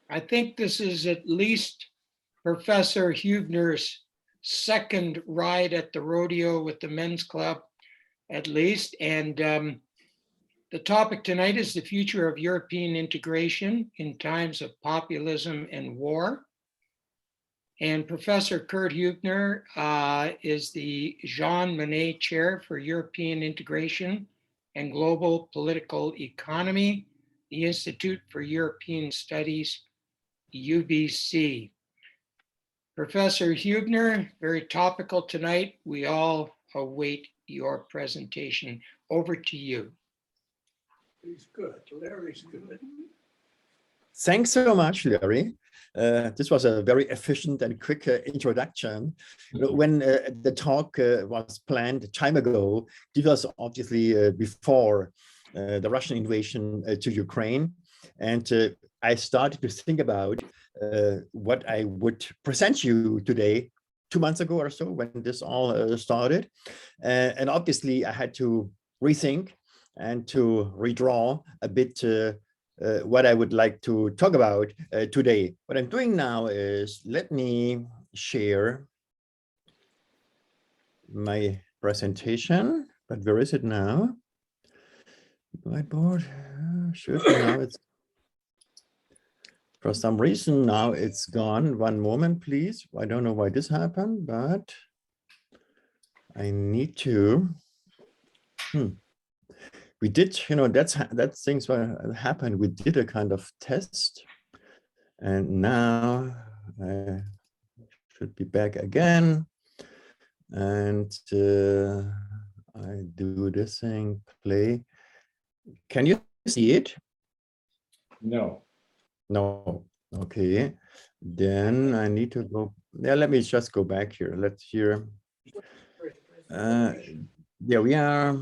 I think this is at least Professor Hübner's second ride at the rodeo with the men's club, at least. And the topic tonight is the future of European integration in times of populism and war. And Professor Kurt Hübner is the Jean Monnet Chair for European Integration and Global Political Economy, the Institute for European Studies, UBC. Professor Hübner, very topical tonight. We all await your presentation. Over to you. He's good. Larry's good. Thanks so much, Larry. This was a very efficient and quick introduction. When the talk was planned a time ago, this was obviously before the Russian invasion to Ukraine. And I started to think about what I would present you today, 2 months ago or so, when this all started. And obviously, I had to rethink and to redraw a bit what I would like to talk about today. What I'm doing now is, let me share my presentation, but where is it now? Whiteboard, should be now. It's for some reason now it's gone. One moment, please. I don't know why this happened, but I need to. We did, that's things what happened. We did a kind of test, and now I should be back again. And I do this thing, play. Can you see it? No. No. Okay. Then I need to go. Yeah, let me just go back here. Let's hear. There we are.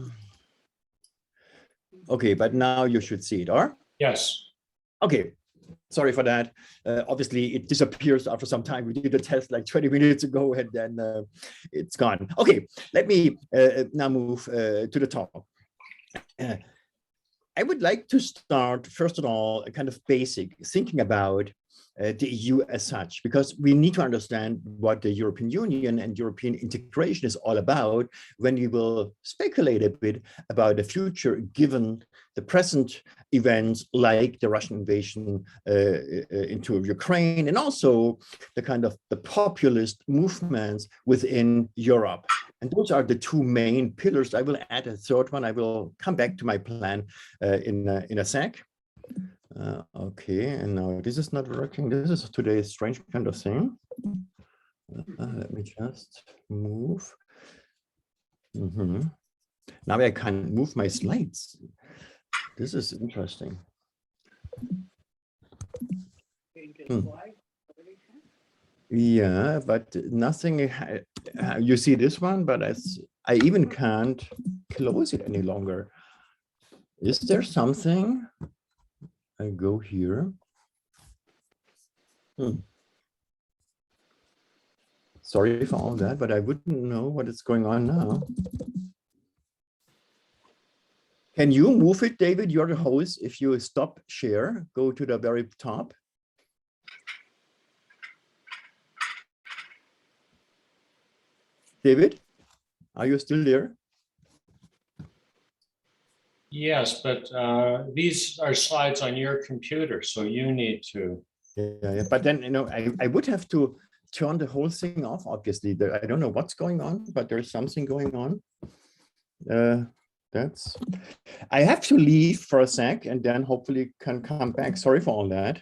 Okay, but now you should see it, or? Yes. Okay, sorry for that. Obviously, it disappears after some time. We did a test like 20 minutes ago, and then it's gone. Okay, let me now move to the talk. I would like to start, first of all, a kind of basic thinking about the EU as such, because we need to understand what the European Union and European integration is all about when we will speculate a bit about the future, given the present events like the Russian invasion into Ukraine, and also the kind of the populist movements within Europe. And those are the two main pillars. I will add a third one. I will come back to my plan in a sec. Okay, and now this is not working. This is today's strange kind of thing. Let me just move. Now I can move my slides. This is interesting. Yeah, but nothing. You see this one, but I even can't close it any longer. Is there something? I go here. Sorry for all that, but I wouldn't know what is going on now. Can you move it, David? You're the host. If you stop share, go to the very top. David, are you still there? Yes, but these are slides on your computer, so you need to. Yeah. But then, I would have to turn the whole thing off, obviously. I don't know what's going on, but there's something going on. I have to leave for a sec and then hopefully can come back. Sorry for all that.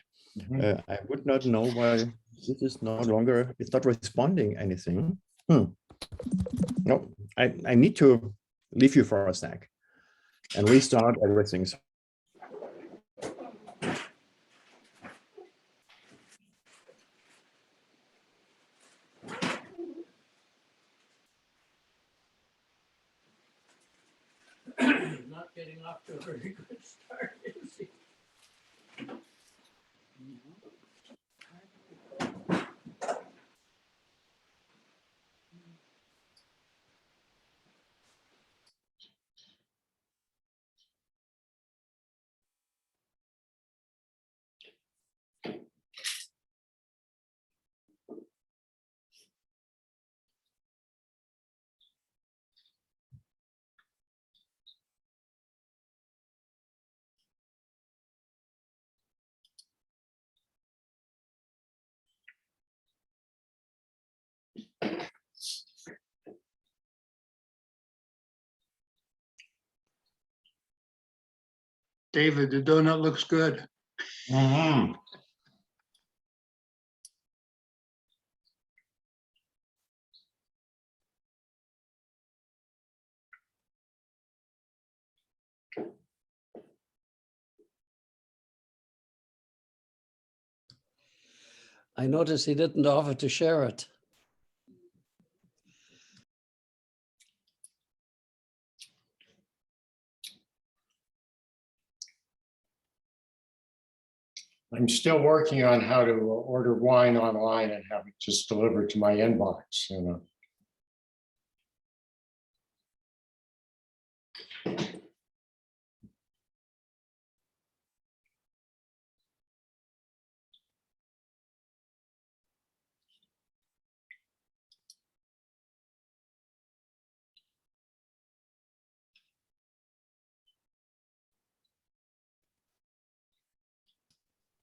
I would not know why this is no longer, it's not responding anything. No, I need to leave you for a sec and restart everything. Not getting off to a very good start, is he? David, the donut looks good. Mhm. I noticed he didn't offer to share it. I'm still working on how to order wine online and have it just delivered to my inbox, you know.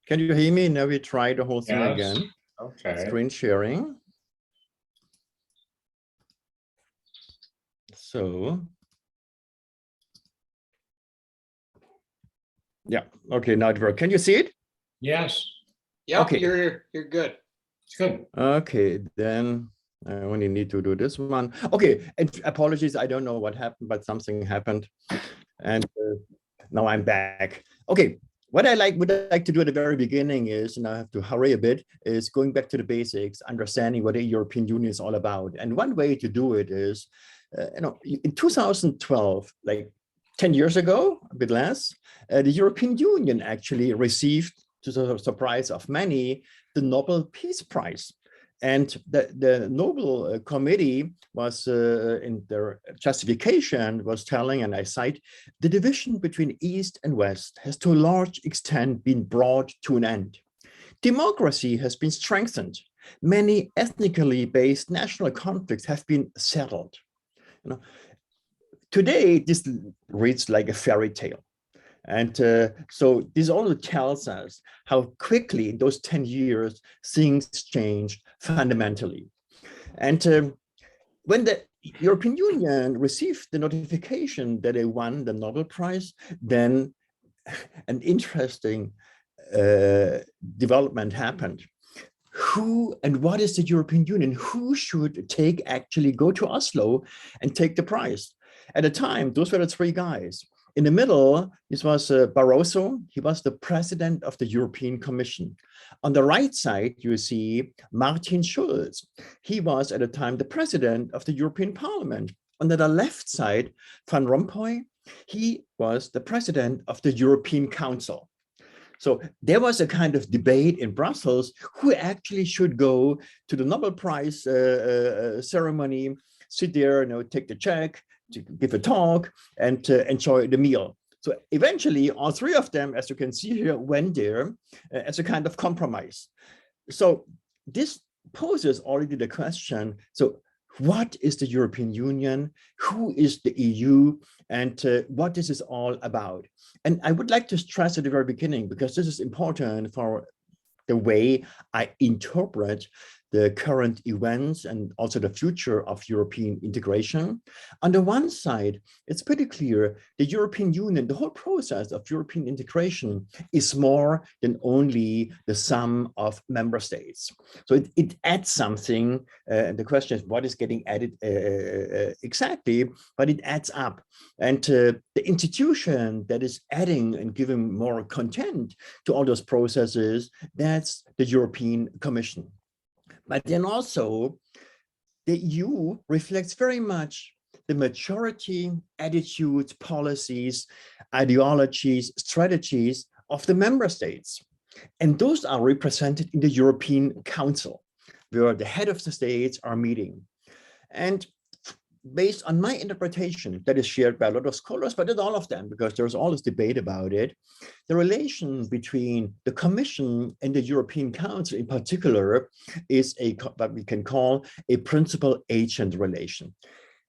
Can you hear me? Now we try the whole thing Yes. again. Okay. Screen sharing. So, yeah, okay, now it works. Can you see it? Yes, Yep, Okay. you're good. it's good. Okay, then I only need to do this one. Okay, and apologies, I don't know what happened, but something happened. And now I'm back. Okay, what I would like to do at the very beginning is, and I have to hurry a bit, is going back to the basics, understanding what the European Union is all about. And one way to do it is, in 2012, like 10 years ago, a bit less, the European Union actually received, to the surprise of many, the Nobel Peace Prize. And the Nobel Committee was, in their justification, was telling, and I cite, the division between East and West has to a large extent been brought to an end. Democracy has been strengthened. Many ethnically based national conflicts have been settled. Today, this reads like a fairy tale. And so this also tells us how quickly in those 10 years, things changed fundamentally. And when the European Union received the notification that they won the Nobel Prize, then an interesting development happened. Who and what is the European Union? Who should actually go to Oslo and take the prize? At the time, those were the three guys. In the middle, this was Barroso. He was the president of the European Commission. On the right side, you see Martin Schulz. He was at the time the president of the European Parliament. On the left side, Van Rompuy, he was the president of the European Council. So there was a kind of debate in Brussels who actually should go to the Nobel Prize ceremony, sit there, take the check, to give a talk and to enjoy the meal. So eventually all three of them, as you can see here, went there as a kind of compromise. So this poses already the question, so what is the European Union? Who is the EU? And what this is all about? And I would like to stress at the very beginning, because this is important for the way I interpret the current events and also the future of European integration. On the one side, it's pretty clear the European Union, the whole process of European integration is more than only the sum of member states. So it adds something, and the question is what is getting added exactly, but it adds up. And the institution that is adding and giving more content to all those processes, that's the European Commission. But then also, the EU reflects very much the maturity, attitudes, policies, ideologies, strategies of the member states. And those are represented in the European Council, where the head of the states are meeting. And based on my interpretation that is shared by a lot of scholars, but not all of them, because there's always debate about it, the relation between the Commission and the European Council in particular is what we can call a principal-agent relation.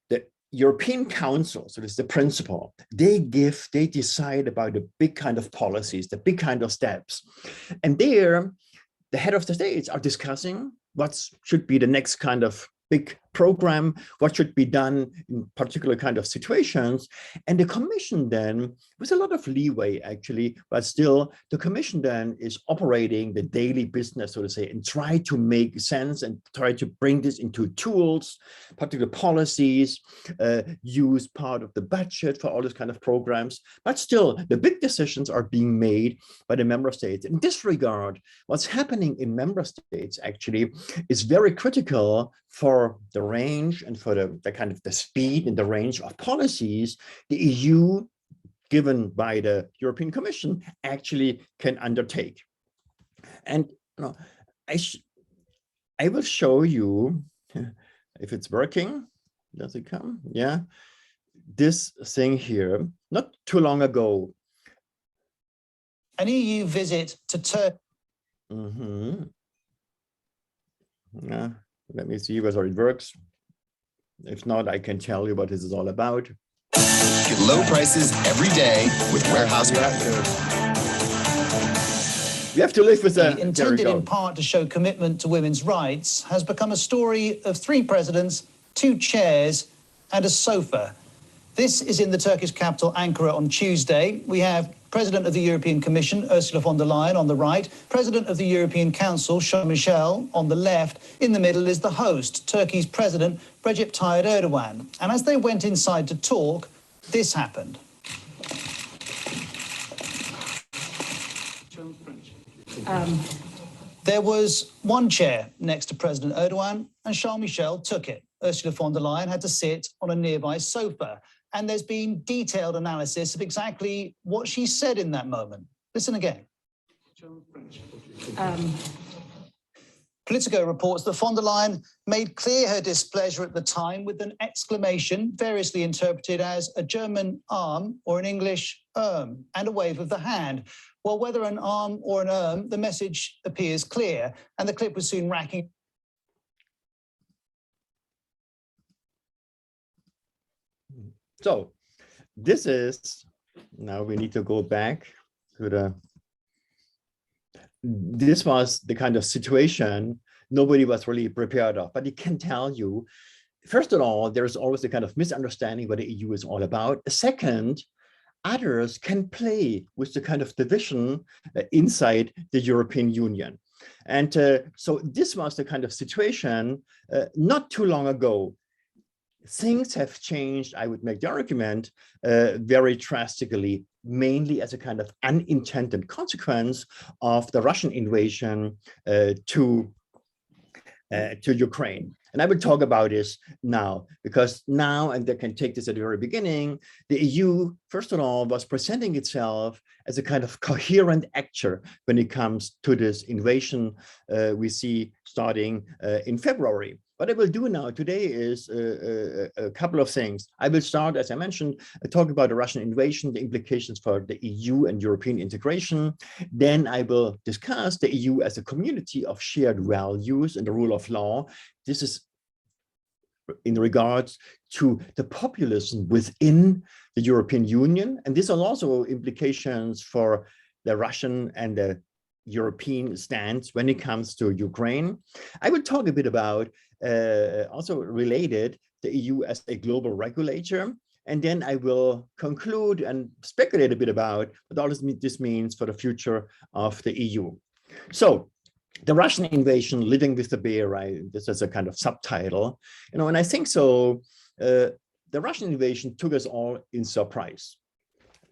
The European Council, so this is the principal, they decide about the big kind of policies, the big kind of steps. And there, the head of the states are discussing what should be the next kind of big program, what should be done in particular kind of situations. And the Commission then, with a lot of leeway actually, but still the Commission then is operating the daily business, so to say, and try to make sense and try to bring this into tools, particular policies, use part of the budget for all these kind of programs. But still, the big decisions are being made by the member states. In this regard, what's happening in member states actually is very critical for the range and for the kind of the speed and the range of policies the EU, given by the European Commission, actually can undertake. And I will show you if it's working. Does it come? Yeah. This thing here, not too long ago. An EU visit to Turkey. Yeah. Let me see whether it works. If not, I can tell you what this is all about. Get low prices every day with Warehouse Rapid. We have to live with that. Intended in part to show commitment to women's rights, has become a story of 3 presidents, 2 chairs, and a sofa. This is in the Turkish capital, Ankara, on Tuesday. We have President of the European Commission, Ursula von der Leyen, on the right, President of the European Council, Charles Michel, on the left. In the middle is the host, Turkey's President, Recep Tayyip Erdogan. And as they went inside to talk, this happened. There was one chair next to President Erdogan, and Charles Michel took it. Ursula von der Leyen had to sit on a nearby sofa. And there's been detailed analysis of exactly what she said in that moment. Listen again. Politico reports that von der Leyen made clear her displeasure at the time with an exclamation, variously interpreted as a German arm or an English and a wave of the hand. Well, whether an arm or an the message appears clear, and the clip was soon racking. So this is, now we need to go back to this was the kind of situation nobody was really prepared of, but it can tell you, first of all, there's always a kind of misunderstanding what the EU is all about. Second, others can play with the kind of division inside the European Union. And so this was the kind of situation not too long ago. Things have changed, I would make the argument, very drastically, mainly as a kind of unintended consequence of the Russian invasion to Ukraine. And I will talk about this now, because now, and they can take this at the very beginning, the EU, first of all, was presenting itself as a kind of coherent actor when it comes to this invasion we see starting in February. What I will do now today is a couple of things. I will start, as I mentioned, talk about the Russian invasion, the implications for the EU and European integration. Then I will discuss the EU as a community of shared values and the rule of law. This is in regards to the populism within the European Union. And these are also implications for the Russian and the European stance when it comes to Ukraine. I will talk a bit about also related the EU as a global regulator. And then I will conclude and speculate a bit about what all this means for the future of the EU. So the Russian invasion, living with the bear, this is a kind of subtitle, and I think so. The Russian invasion took us all in surprise.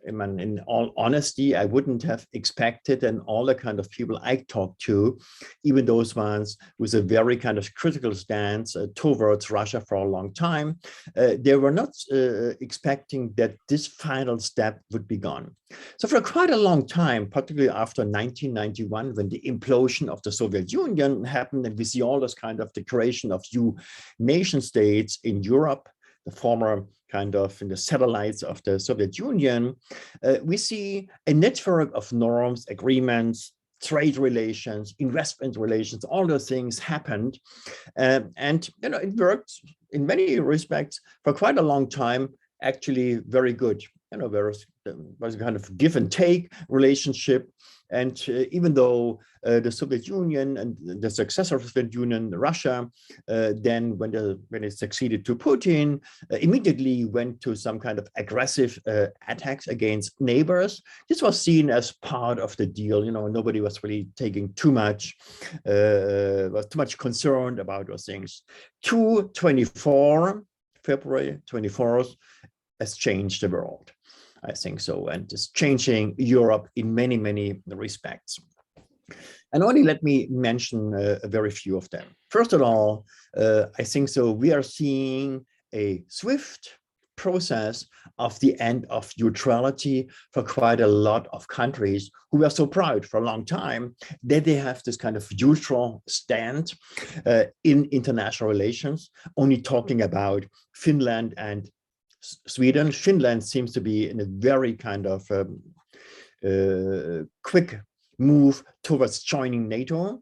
In all honesty, I wouldn't have expected, and all the kind of people I talked to, even those ones with a very kind of critical stance towards Russia for a long time, they were not expecting that this final step would be gone. So for quite a long time, particularly after 1991, when the implosion of the Soviet Union happened, and we see all this kind of the creation of new nation states in Europe, the former kind of in the satellites of the Soviet Union, we see a network of norms, agreements, trade relations, investment relations, all those things happened. And it worked in many respects for quite a long time, actually very good. There was a kind of give and take relationship And even though the Soviet Union and the successor of the Soviet Union, Russia, then when it succeeded to Putin, immediately went to some kind of aggressive attacks against neighbors. This was seen as part of the deal. You know, nobody was really taking too much, was too much concerned about those things. February 24th has changed the world. I think so, and it's changing Europe in many, many respects. And only let me mention a very few of them. First of all, I think so we are seeing a swift process of the end of neutrality for quite a lot of countries who were so proud for a long time that they have this kind of neutral stand in international relations, only talking about Finland and Sweden. Finland seems to be in a very kind of quick move towards joining NATO.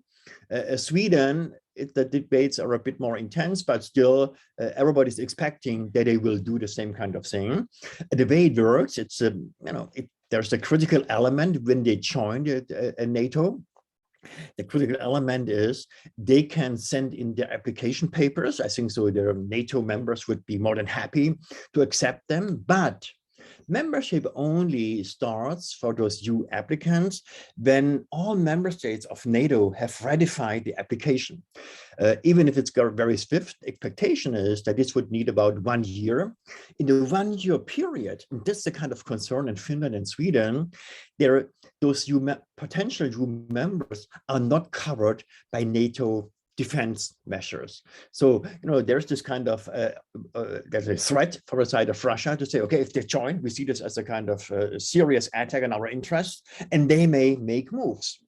Sweden, the debates are a bit more intense, but still everybody's expecting that they will do the same kind of thing. The way it works, it's there's a critical element when they join NATO. The critical element is they can send in their application papers. I think so their NATO members would be more than happy to accept them, but membership only starts for those new applicants when all member states of NATO have ratified the application. Even if it's got very swift, expectation is that this would need about 1 year. In the 1 year period, and that's the kind of concern in Finland and Sweden, those potential new members are not covered by NATO defense measures. So, there's this kind of, there's a threat for the side of Russia to say, okay, if they join, we see this as a kind of serious attack on our interests, and they may make moves.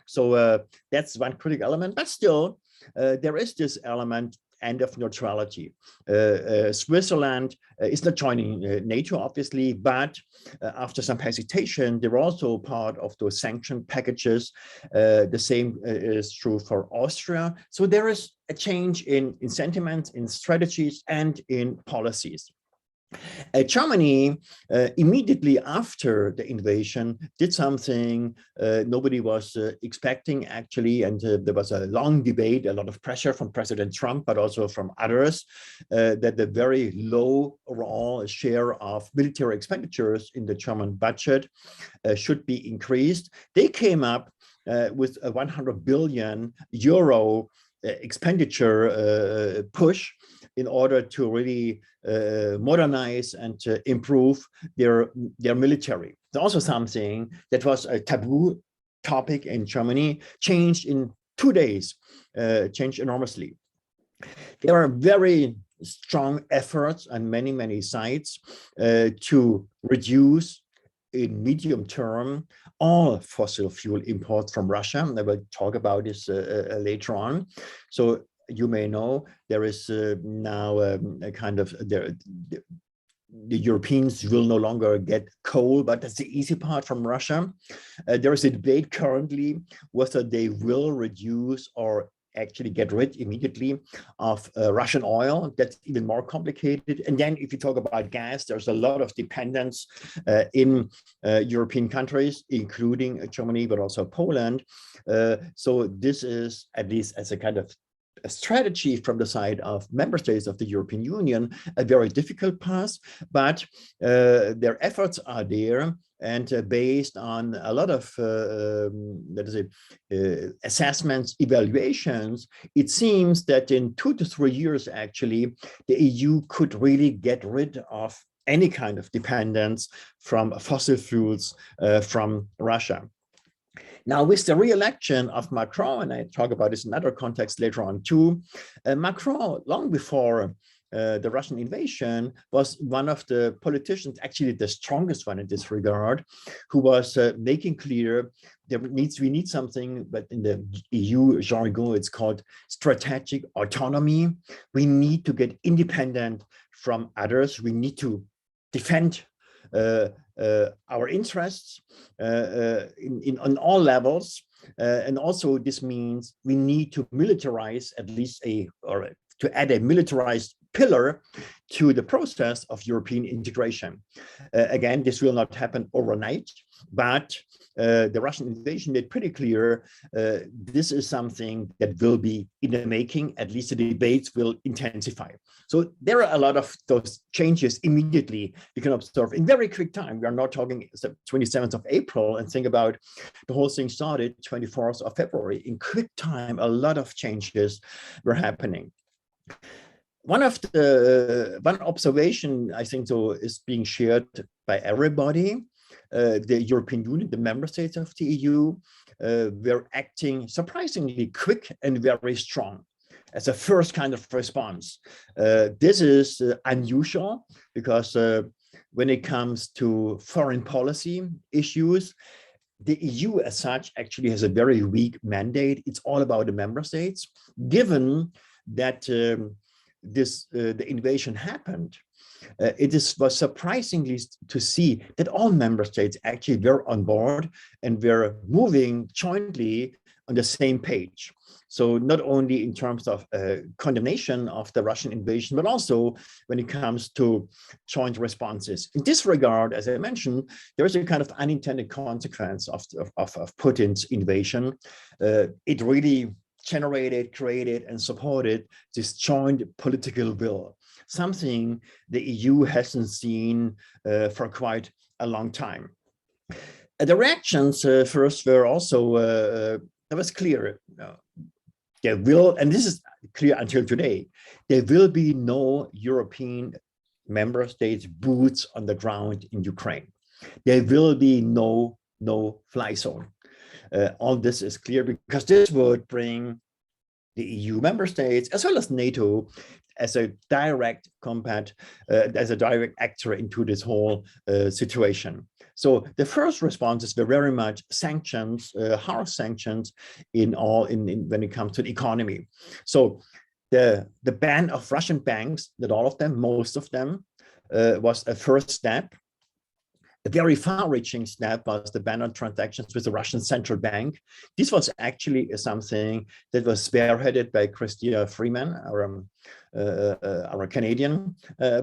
So that's one critical element, but still, there is this element end of neutrality. Switzerland is not joining NATO, obviously, but after some hesitation, they're also part of those sanction packages. The same is true for Austria. So there is a change in sentiments, in strategies, and in policies. Germany, immediately after the invasion, did something nobody was expecting, actually, and there was a long debate, a lot of pressure from President Trump, but also from others, that the very low overall share of military expenditures in the German budget should be increased. They came up with a 100 billion euro expenditure push in order to really modernize and to improve their military. There's also something that was a taboo topic in Germany, changed in 2 days, changed enormously. There are very strong efforts on many, many sides to reduce in medium term all fossil fuel imports from Russia. I will talk about this later on. So you may know there is now a kind of the Europeans will no longer get coal, but that's the easy part from Russia. There is a debate currently whether they will reduce or actually get rid immediately of Russian oil. That's even more complicated. And then if you talk about gas, there's a lot of dependence in European countries, including Germany, but also Poland. So this is, at least as a kind of a strategy from the side of member states of the European Union, a very difficult path, but their efforts are there, and based on a lot of assessments, evaluations, it seems that in 2 to 3 years, actually, the EU could really get rid of any kind of dependence from fossil fuels from Russia. Now, with the re-election of Macron, and I talk about this in other contexts later on too, Macron, long before the Russian invasion, was one of the politicians, actually the strongest one in this regard, who was making clear we need something, but in the EU jargon, it's called strategic autonomy. We need to get independent from others. We need to defend our interests on all levels, and also this means we need to militarize at least to add a militarized pillar to the process of European integration. Again, this will not happen overnight, but the Russian invasion made pretty clear this is something that will be in the making. At least the debates will intensify. So there are a lot of those changes immediately you can observe in very quick time. We are not talking 27th of April and think about the whole thing started 24th of February. In quick time, a lot of changes were happening. One observation I think so is being shared by everybody. The European Union, the member states of the EU, were acting surprisingly quick and very strong as a first kind of response. This is unusual because when it comes to foreign policy issues, the EU as such actually has a very weak mandate. It's all about the member states. Given that the invasion happened, was surprisingly to see that all member states actually were on board and were moving jointly on the same page. So not only in terms of condemnation of the Russian invasion, but also when it comes to joint responses. In this regard, as I mentioned, there is a kind of unintended consequence of Putin's invasion. It really generated, created, and supported this joint political will, something the EU hasn't seen for quite a long time. The reactions first were also, it was clear, there will, and this is clear until today, there will be no European member states boots on the ground in Ukraine. There will be no fly zone. All this is clear because this would bring the EU member states as well as NATO as a direct as a direct actor into this whole situation. So the first responses were very much sanctions, harsh sanctions when it comes to the economy. So the ban of Russian banks, not all of them, most of them, was a first step. A very far-reaching step was the ban on transactions with the Russian central bank. This was actually something that was spearheaded by Chrystia Freeman, our Canadian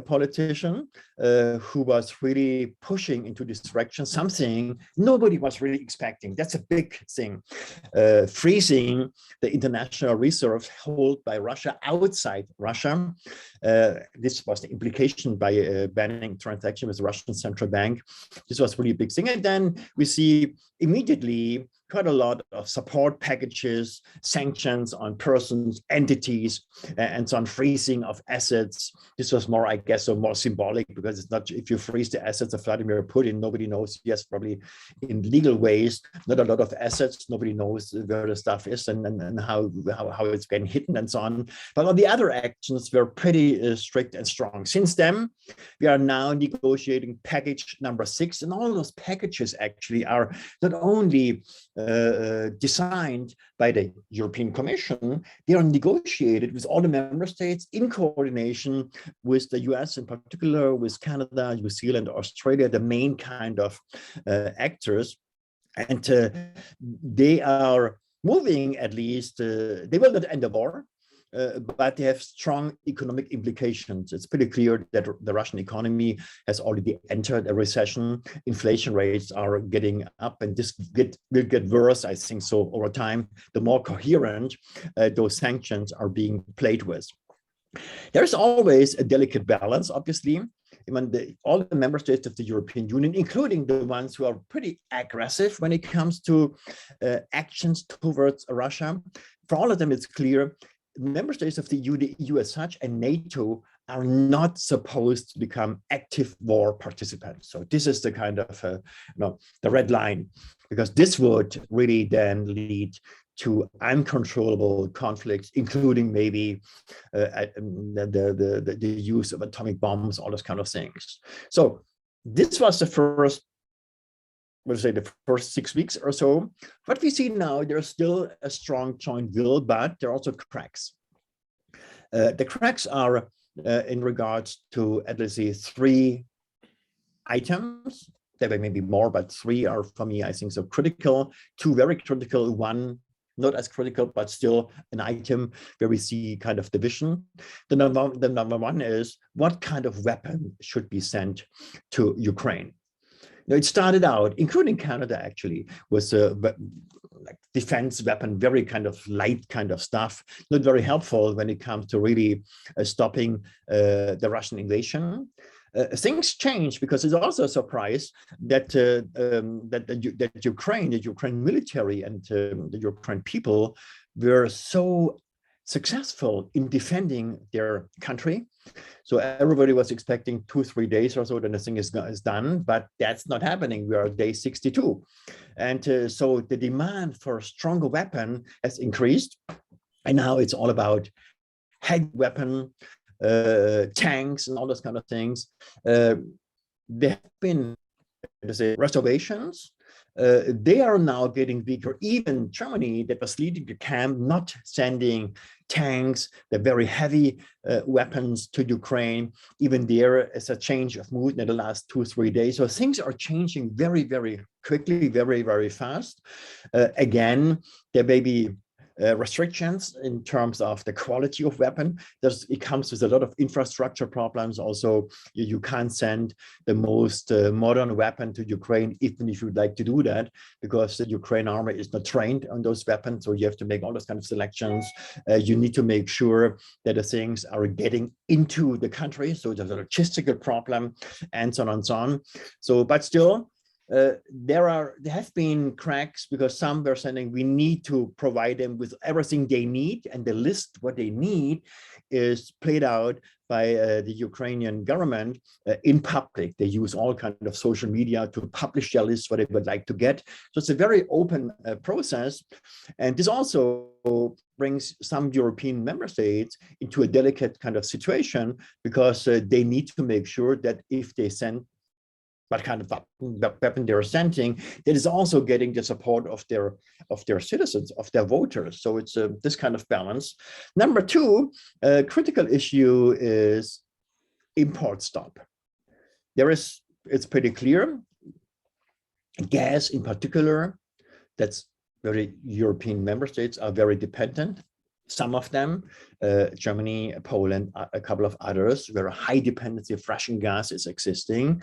politician, who was really pushing into this direction, something nobody was really expecting. That's a big thing. Freezing the international reserves held by Russia outside Russia. This was the implication by banning transaction with the Russian central bank. This was really a big thing. And then we see immediately quite a lot of support packages, sanctions on persons, entities, and so on, freezing of assets. This was more, I guess, so more symbolic because it's not, if you freeze the assets of Vladimir Putin, nobody knows, yes, probably in legal ways, not a lot of assets, nobody knows where the stuff is and how it's getting hidden and so on. But all the other actions were pretty strict and strong. Since then, we are now negotiating package number 6, and all those packages actually are not only designed by the European Commission, they are negotiated with all the member states in coordination with the US, in particular with Canada, New Zealand, Australia, the main kind of actors. And they are moving, at least, they will not end the war, but they have strong economic implications. It's pretty clear that the Russian economy has already entered a recession. Inflation rates are getting up, and this will get worse, I think, so over time, the more coherent those sanctions are being played with. There's always a delicate balance, obviously. All the member states of the European Union, including the ones who are pretty aggressive when it comes to actions towards Russia, for all of them, it's clear member states of the EU as such and NATO are not supposed to become active war participants. So this is the kind of the red line, because this would really then lead to uncontrollable conflicts, including maybe the use of atomic bombs, all those kind of things. So this was the first, the first 6 weeks or so. What we see now, there's still a strong joint will, but there are also cracks. The cracks are in regards to at least 3 items. There may be more, but 3 are for me, I think, so critical. 2 very critical. One not as critical, but still an item where we see kind of division. The number one is, what kind of weapon should be sent to Ukraine? Now, it started out, including Canada actually, was like defense weapon, very kind of light kind of stuff, not very helpful when it comes to really stopping the Russian invasion. Things change because it's also a surprise that that Ukraine, the Ukraine military and the Ukraine people were so successful in defending their country. So everybody was expecting 2-3 days or so, then the thing is done, but that's not happening. We are day 62. And so the demand for a stronger weapon has increased. And now it's all about heavy weapon, tanks and all those kind of things. There have been, reservations. They are now getting weaker. Even Germany, that was leading the camp, not sending tanks, the very heavy weapons to Ukraine. Even there is a change of mood in the last 2-3 days. So things are changing very, very quickly, very, very fast. Again, there may be restrictions in terms of the quality of weapon. It comes with a lot of infrastructure problems. Also, you can't send the most modern weapon to Ukraine, even if you'd like to do that, because the Ukraine army is not trained on those weapons. So you have to make all those kind of selections. You need to make sure that the things are getting into the country. So there's a logistical problem and so on and so on. So, but still, there have been cracks because some were saying we need to provide them with everything they need, and the list what they need is played out by the Ukrainian government in public. They use all kind of social media to publish their list what they would like to get. So it's a very open process, and this also brings some European member states into a delicate kind of situation because they need to make sure that if they send what kind of weapon they're sending, that is also getting the support of their citizens, of their voters. So it's this kind of balance. Number two, critical issue is import stop. It's pretty clear, gas in particular, that's very European member states are very dependent. Some of them, Germany, Poland, a couple of others, where a high dependency of Russian gas is existing.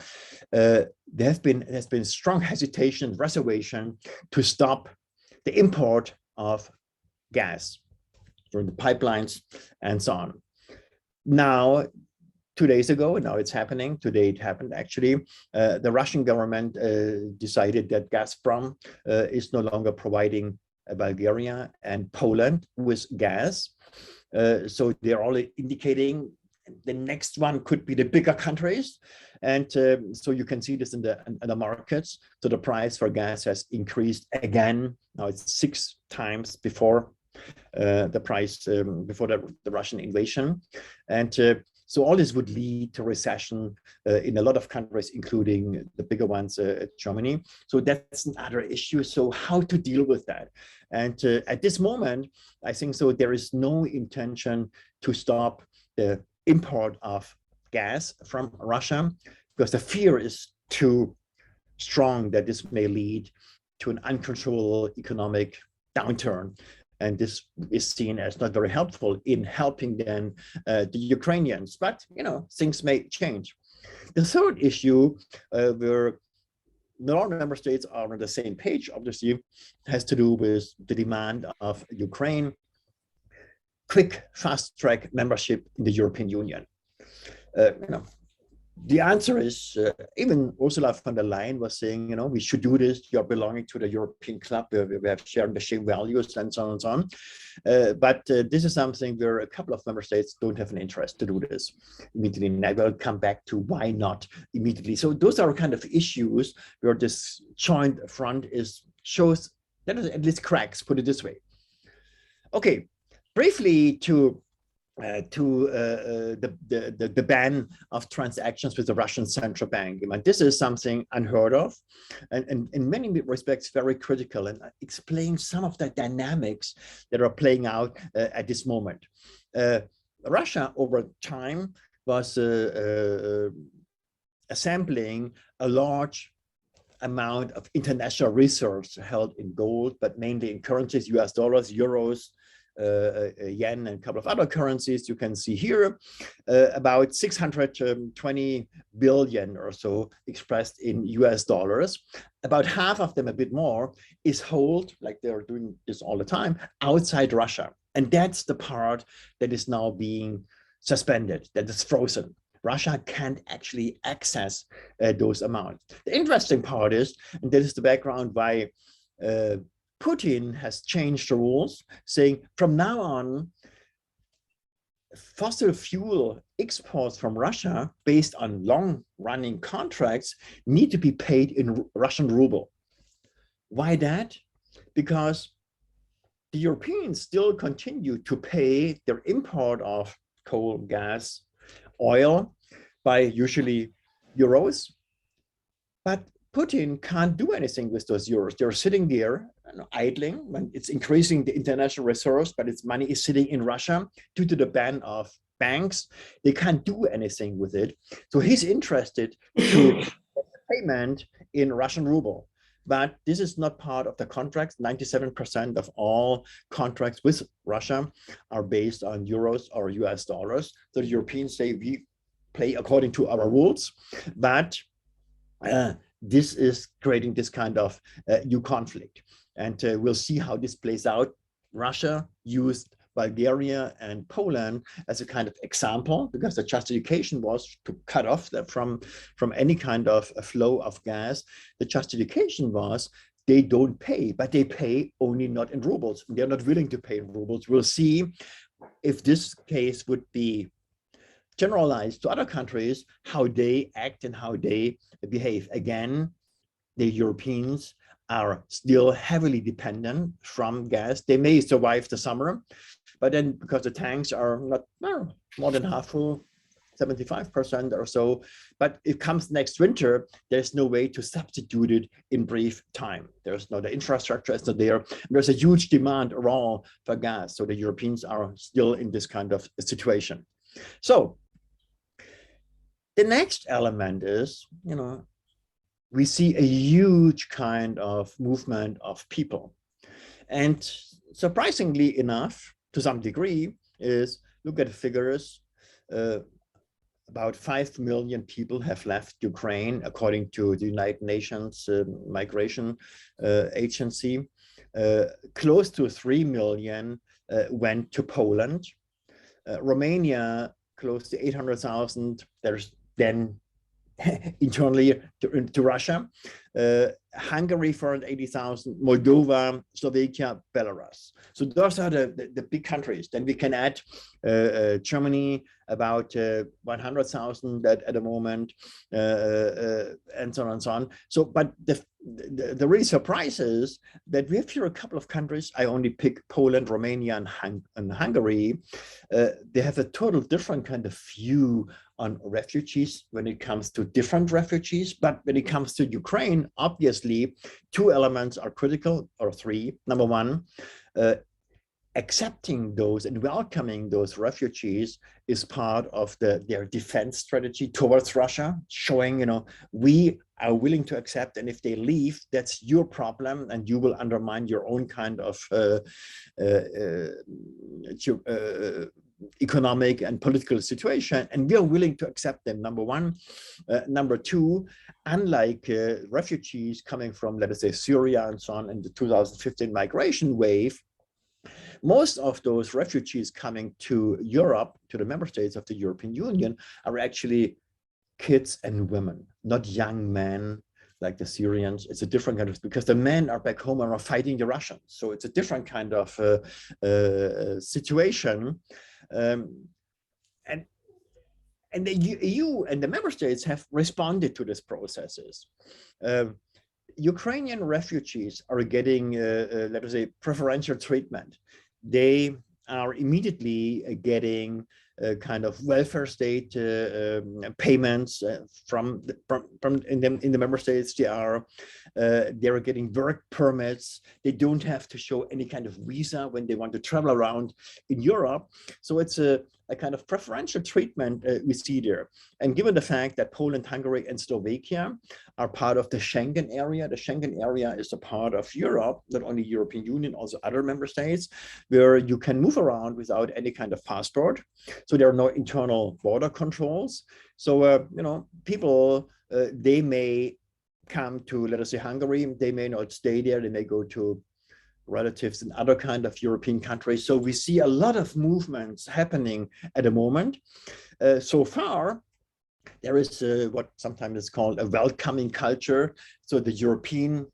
There's been strong hesitation and reservation to stop the import of gas from the pipelines and so on. Now, 2 days ago, now it's happening. Today it happened actually. The Russian government decided that Gazprom is no longer providing Bulgaria and Poland with gas. So they're all indicating the next one could be the bigger countries. And so you can see this in the markets. So the price for gas has increased again. Now it's 6 times before the price before the Russian invasion. And so all this would lead to recession in a lot of countries, including the bigger ones, Germany. So that's another issue. So how to deal with that? And at this moment, I think so there is no intention to stop the import of gas from Russia because the fear is too strong that this may lead to an uncontrollable economic downturn. And this is seen as not very helpful in helping then the Ukrainians, but things may change. The third issue where not all member states are on the same page, obviously, has to do with the demand of Ukraine, quick, fast-track membership in the European Union. The answer is, even Ursula von der Leyen was saying, we should do this. You're belonging to the European club. We have shared the same values and so on and so on. But this is something where a couple of member states don't have an interest to do this immediately. And I will come back to why not immediately. So those are kind of issues where this joint front shows that at least cracks, put it this way. Okay, briefly to the ban of transactions with the Russian central bank. This is something unheard of and in many respects very critical, and explains some of the dynamics that are playing out at this moment. Russia over time was assembling a large amount of international reserves held in gold, but mainly in currencies, US dollars, euros, yen, and a couple of other currencies. You can see here about 620 billion or so expressed in US dollars. About half of them, a bit more, is held, like they're doing this all the time, outside Russia. And that's the part that is now being suspended, that is frozen. Russia can't actually access those amounts. The interesting part is, and this is the background why Putin has changed the rules, saying from now on, fossil fuel exports from Russia based on long-running contracts need to be paid in Russian ruble. Why that? Because the Europeans still continue to pay their import of coal, gas, oil by usually euros, but Putin can't do anything with those euros. They're sitting there idling when it's increasing the international reserves, but its money is sitting in Russia due to the ban of banks. They can't do anything with it. So he's interested to payment in Russian ruble. But this is not part of the contracts. 97% of all contracts with Russia are based on euros or US dollars. So the Europeans say we play according to our rules, but this is creating this kind of new conflict. And we'll see how this plays out. Russia used Bulgaria and Poland as a kind of example, because the justification was to cut off from any kind of flow of gas. The justification was they don't pay, but they pay only not in rubles. They're not willing to pay in rubles. We'll see if this case would be generalized to other countries, how they act and how they behave. Again, the Europeans are still heavily dependent from gas. They may survive the summer, but then because the tanks are not more than half full, 75% or so, but it comes next winter, there's no way to substitute it in brief time. There's no, the infrastructure is not there. There's a huge demand around for gas. So the Europeans are still in this kind of situation. So the next element is, we see a huge kind of movement of people. And surprisingly enough, to some degree, is look at the figures. About 5 million people have left Ukraine, according to the United Nations Migration Agency. Close to 3 million went to Poland. Romania, close to 800,000. There's then internally to Russia. Hungary, 480,000, Moldova, Slovakia, Belarus. So those are the big countries. Then we can add Germany, about 100,000 at the moment, and so on and so on. So, but the real surprise is that we have here a couple of countries. I only pick Poland, Romania, and Hungary. They have a total different kind of view on refugees when it comes to different refugees. But when it comes to Ukraine, obviously, two elements are critical, or three. Number one, accepting those and welcoming those refugees is part of their defense strategy towards Russia, showing, we are willing to accept, and if they leave, that's your problem, and you will undermine your own kind of economic and political situation, and we are willing to accept them, number one. Number two, unlike refugees coming from, let us say, Syria and so on in the 2015 migration wave, most of those refugees coming to Europe, to the member states of the European Union, are actually kids and women, not young men like the Syrians. It's a different kind of, because the men are back home and are fighting the Russians. So it's a different kind of situation. And the EU and the member states have responded to these processes. Ukrainian refugees are getting, let us say, preferential treatment. They are immediately getting kind of welfare state payments from in the member states. They're getting work permits. They don't have to show any kind of visa when they want to travel around in Europe. So it's a a kind of preferential treatment we see there. And given the fact that Poland, Hungary, and Slovakia are part of the Schengen area is a part of Europe, not only European Union, also other member states, where you can move around without any kind of passport. So there are no internal border controls. So, people, they may come to, let us say, Hungary, they may not stay there, they may go to relatives in other kind of European countries. So we see a lot of movements happening at the moment. So far, there is what sometimes is called a welcoming culture. So the European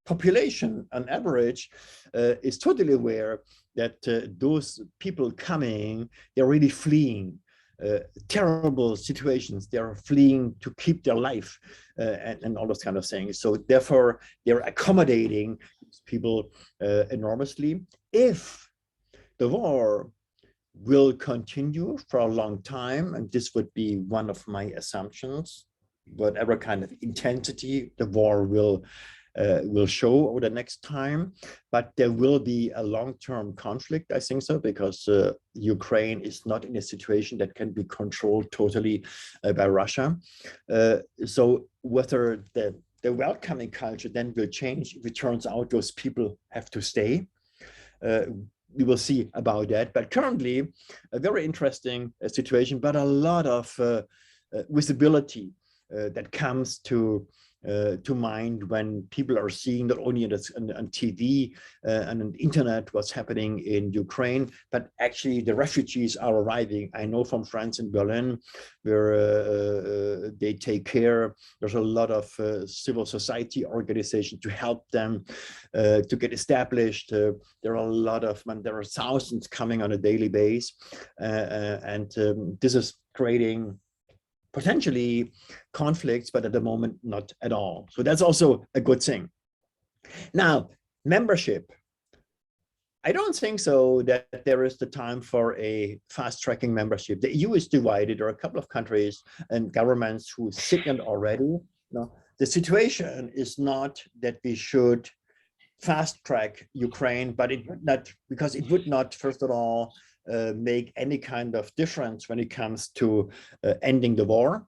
population, on average, is totally aware that those people coming, they're really fleeing terrible situations. They're fleeing to keep their life and all those kind of things. So therefore, they're accommodating people enormously. If the war will continue for a long time, and this would be one of my assumptions, whatever kind of intensity the war will show over the next time, but there will be a long-term conflict, I think so, because Ukraine is not in a situation that can be controlled totally by Russia. So whether the welcoming culture then will change if it turns out those people have to stay, we will see about that. But currently, a very interesting situation, but a lot of visibility that comes to mind when people are seeing not only on TV and on the internet what's happening in Ukraine, but actually the refugees are arriving. I know from friends in Berlin where they take care. There's a lot of civil society organizations to help them to get established. There are thousands coming on a daily basis, and this is creating potentially conflicts, but at the moment, not at all. So that's also a good thing. Now, membership. I don't think so that there is the time for a fast-tracking membership. The EU is divided. There are a couple of countries and governments who signaled already. The situation is not that we should fast-track Ukraine, but it would not, because it would not, first of all, make any kind of difference when it comes to ending the war.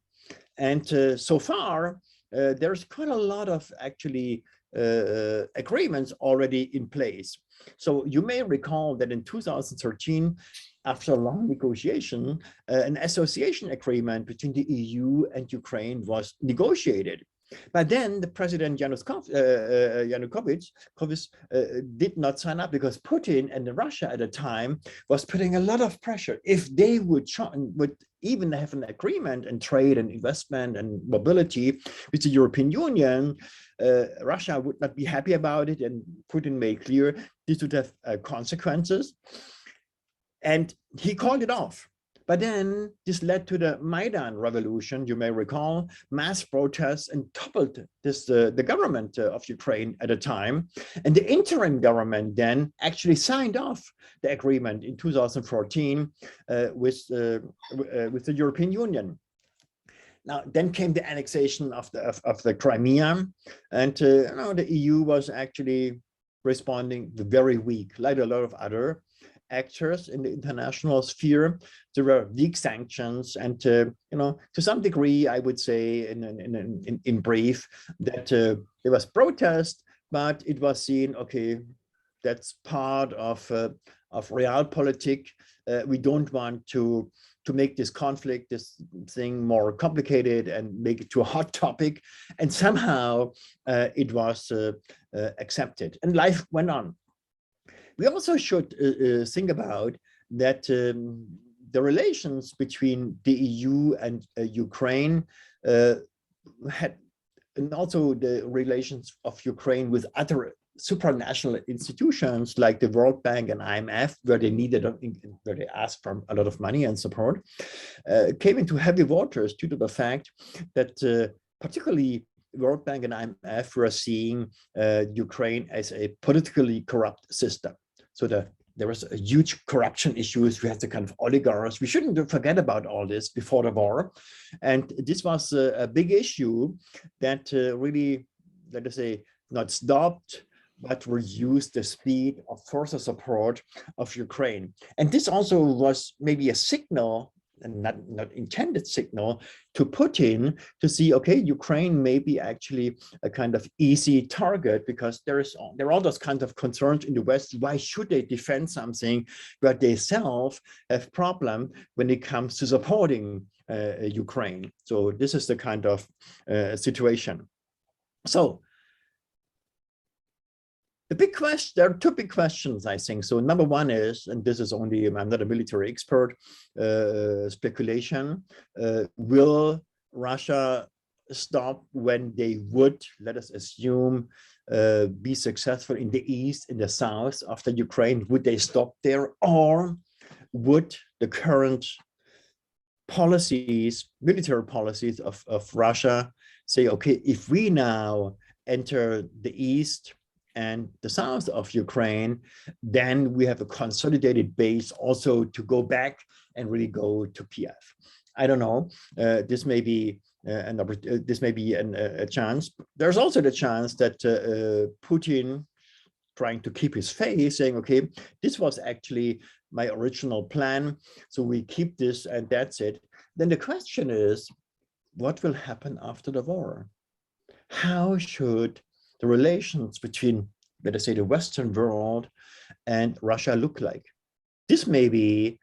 And so far, there's quite a lot of actually agreements already in place. So you may recall that in 2013, after a long negotiation, an association agreement between the EU and Ukraine was negotiated. But then the president Yanukovych did not sign up because Putin and Russia at the time was putting a lot of pressure. If they would even have an agreement in trade and investment and mobility with the European Union, Russia would not be happy about it, and Putin made clear this would have consequences. And he called it off. But then this led to the Maidan Revolution, you may recall, mass protests, and toppled the government of Ukraine at the time. And the interim government then actually signed off the agreement in 2014 with the European Union. Now, then came the annexation of the Crimea, and the EU was actually responding very weak, like a lot of other actors in the international sphere. There were weak sanctions, and to some degree, I would say, in brief, that there was protest, but it was seen, okay, that's part of realpolitik. We don't want to make this conflict, this thing, more complicated and make it to a hot topic. And somehow it was accepted, and life went on. We also should think about that the relations between the EU and Ukraine and also the relations of Ukraine with other supranational institutions like the World Bank and IMF, where they asked for a lot of money and support, came into heavy waters due to the fact that particularly World Bank and IMF were seeing Ukraine as a politically corrupt system. So there was a huge corruption issues. We had the kind of oligarchs. We shouldn't forget about all this before the war. And this was a big issue that really, let us say, not stopped, but reduce the speed of further support of Ukraine. And this also was maybe a signal, and not intended signal, to Putin to see, okay, Ukraine may be actually a kind of easy target, because there are all those kinds of concerns in the West. Why should they defend something where they themselves have problem when it comes to supporting Ukraine? So this is the kind of situation. So the big question, there are two big questions, I think. So number one is, and this is only, I'm not a military expert, speculation, will Russia stop when they would, let us assume, be successful in the east, in the south after Ukraine? Would they stop there? Or would the current policies, military policies of Russia say, okay, if we now enter the east and the south of Ukraine, then we have a consolidated base also to go back and really go to Kiev? I don't know. This may be a chance. There's also the chance that Putin, trying to keep his faith, saying, okay, this was actually my original plan, so we keep this and that's it. Then the question is, what will happen after the war? How should the relations between, let us say, the Western world and Russia look like? This may be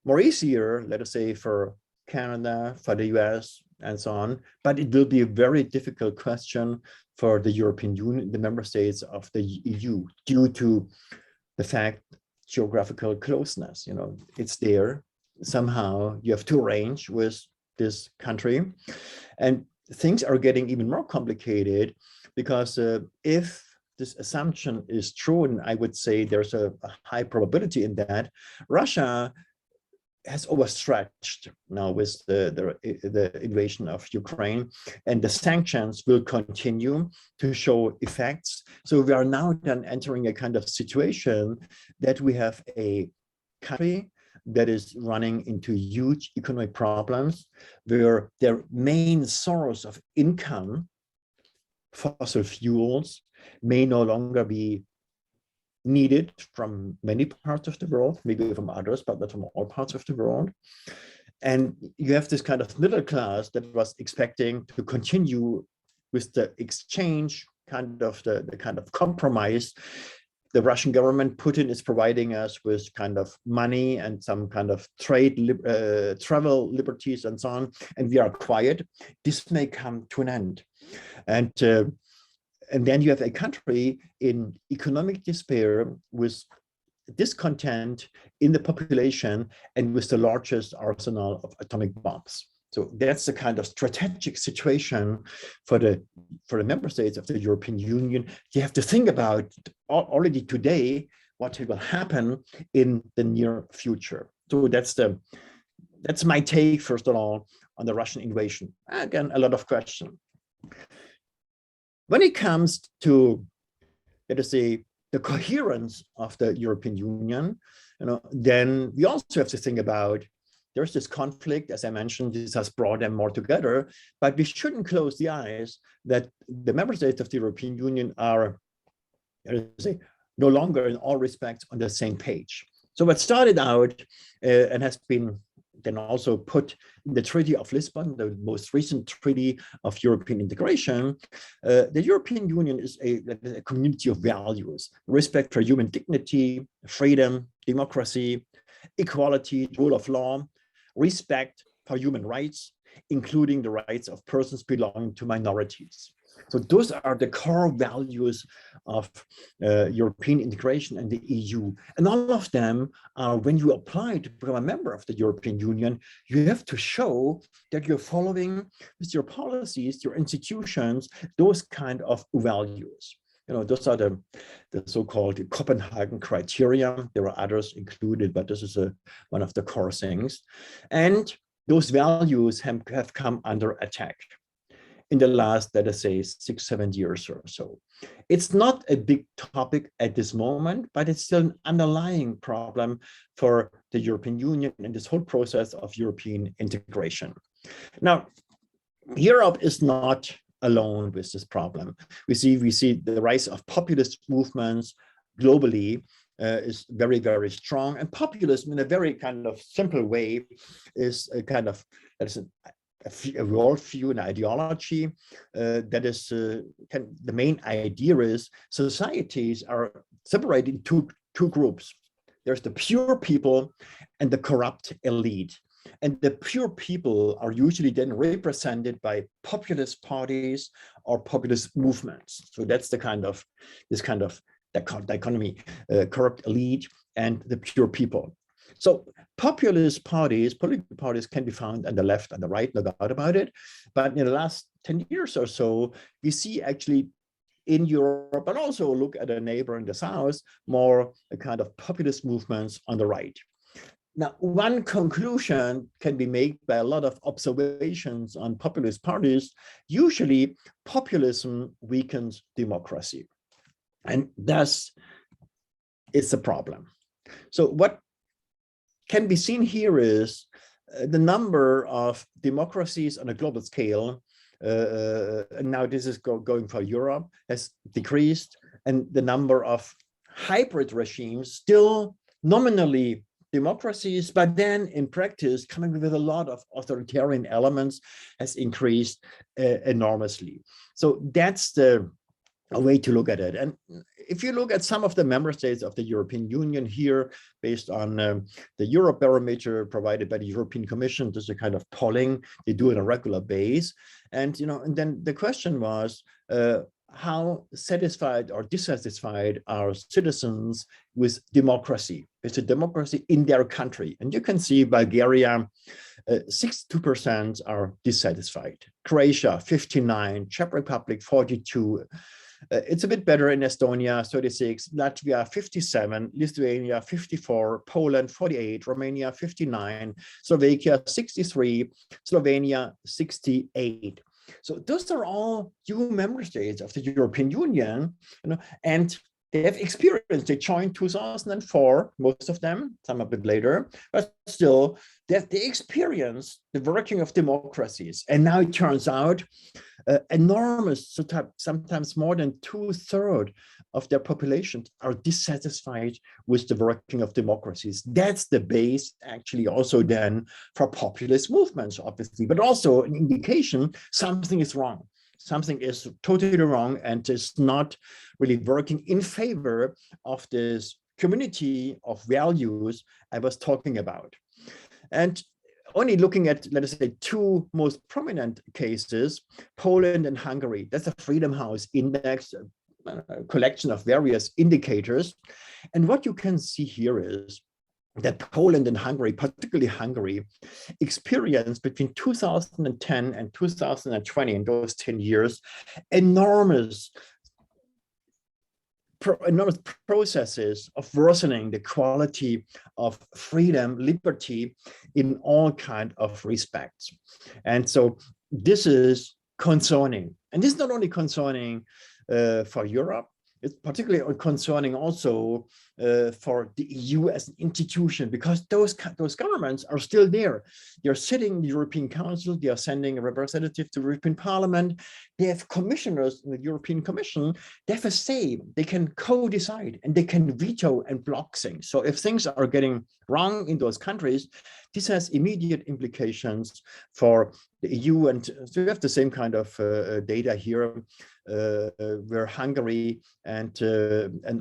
more easier, let us say, for Canada, for the US, and so on, but it will be a very difficult question for the European Union, the member states of the EU, due to the fact geographical closeness. You know, it's there. Somehow you have to arrange with this country, and things are getting even more complicated, because if this assumption is true, and I would say there's a high probability in that, Russia has overstretched now with the invasion of Ukraine, and the sanctions will continue to show effects. So we are now then entering a kind of situation that we have a country that is running into huge economic problems, where their main source of income, fossil fuels, may no longer be needed from many parts of the world, maybe from others, but not from all parts of the world. And you have this kind of middle class that was expecting to continue with the exchange, kind of the kind of compromise. The Russian government, Putin, is providing us with kind of money and some kind of trade, travel liberties and so on, and we are quiet. This may come to an end. And then you have a country in economic despair, with discontent in the population, and with the largest arsenal of atomic bombs. So that's the kind of strategic situation for the member states of the European Union. You have to think about already today what will happen in the near future. So that's my take, first of all, on the Russian invasion. Again, a lot of questions. When it comes to, let us say, the coherence of the European Union, then we also have to think about, there's this conflict, as I mentioned, this has brought them more together, but we shouldn't close the eyes that the member states of the European Union are, let us say, no longer in all respects on the same page. So what started out and has been then also put in the Treaty of Lisbon, the most recent treaty of European integration, the European Union is a community of values: respect for human dignity, freedom, democracy, equality, rule of law, respect for human rights, including the rights of persons belonging to minorities. So those are the core values of European integration and the EU. And all of them are, when you apply to become a member of the European Union, you have to show that you're following with your policies, your institutions, those kind of values. Those are the so-called Copenhagen criteria. There are others included, but this is one of the core things. And those values have come under attack in the last, let us say, 6-7 years or so. It's not a big topic at this moment, but it's still an underlying problem for the European Union and this whole process of European integration. Now, Europe is not alone with this problem. We see the rise of populist movements globally is very, very strong. And populism, in a very kind of simple way, is a kind of a worldview, an ideology that is the main idea is societies are separated into two groups. There's the pure people and the corrupt elite. And the pure people are usually then represented by populist parties or populist movements. So that's this kind of dichotomy, corrupt elite and the pure people. So populist parties, political parties can be found on the left and the right, no doubt about it. But in the last 10 years or so, we see actually in Europe, but also look at a neighbor in the south, more a kind of populist movements on the right. Now, one conclusion can be made by a lot of observations on populist parties. Usually, populism weakens democracy. And thus, it's a problem. So what can be seen here is the number of democracies on a global scale, and now this is going for Europe, has decreased, and the number of hybrid regimes, still nominally democracies, but then in practice coming with a lot of authoritarian elements, has increased enormously. So that's a way to look at it. And if you look at some of the member states of the European Union here, based on the Eurobarometer provided by the European Commission, there's a kind of polling they do on a regular basis. And, and then the question was, how satisfied or dissatisfied are citizens with democracy? It's a democracy in their country. And you can see Bulgaria, 62% are dissatisfied. Croatia, 59%, Czech Republic, 42%. It's a bit better in Estonia, 36%, Latvia, 57%, Lithuania, 54%, Poland, 48%, Romania, 59%, Slovakia, 63%, Slovenia, 68%. So those are all EU member states of the European Union, and they have experienced, they joined 2004, most of them, some a bit later, but still they experienced the working of democracies. And now it turns out enormous, sometimes more than 2/3 of their population are dissatisfied with the working of democracies. That's the base actually also then for populist movements, obviously, but also an indication something is wrong. Something is totally wrong and is not really working in favor of this community of values I was talking about. And only looking at, let us say, two most prominent cases, Poland and Hungary. That's a Freedom House index, a collection of various indicators. And what you can see here is that Poland and Hungary, particularly Hungary, experienced between 2010 and 2020, in those 10 years, enormous processes of worsening the quality of freedom, liberty in all kinds of respects. And so this is concerning. And this is not only concerning for Europe, it's particularly concerning also for the EU as an institution, because those governments are still there. They're sitting in the European Council, they are sending a representative to the European Parliament, they have commissioners in the European Commission, they have a say, they can co-decide and they can veto and block things. So if things are getting wrong in those countries, this has immediate implications for the EU. And so we have the same kind of data here, where Hungary and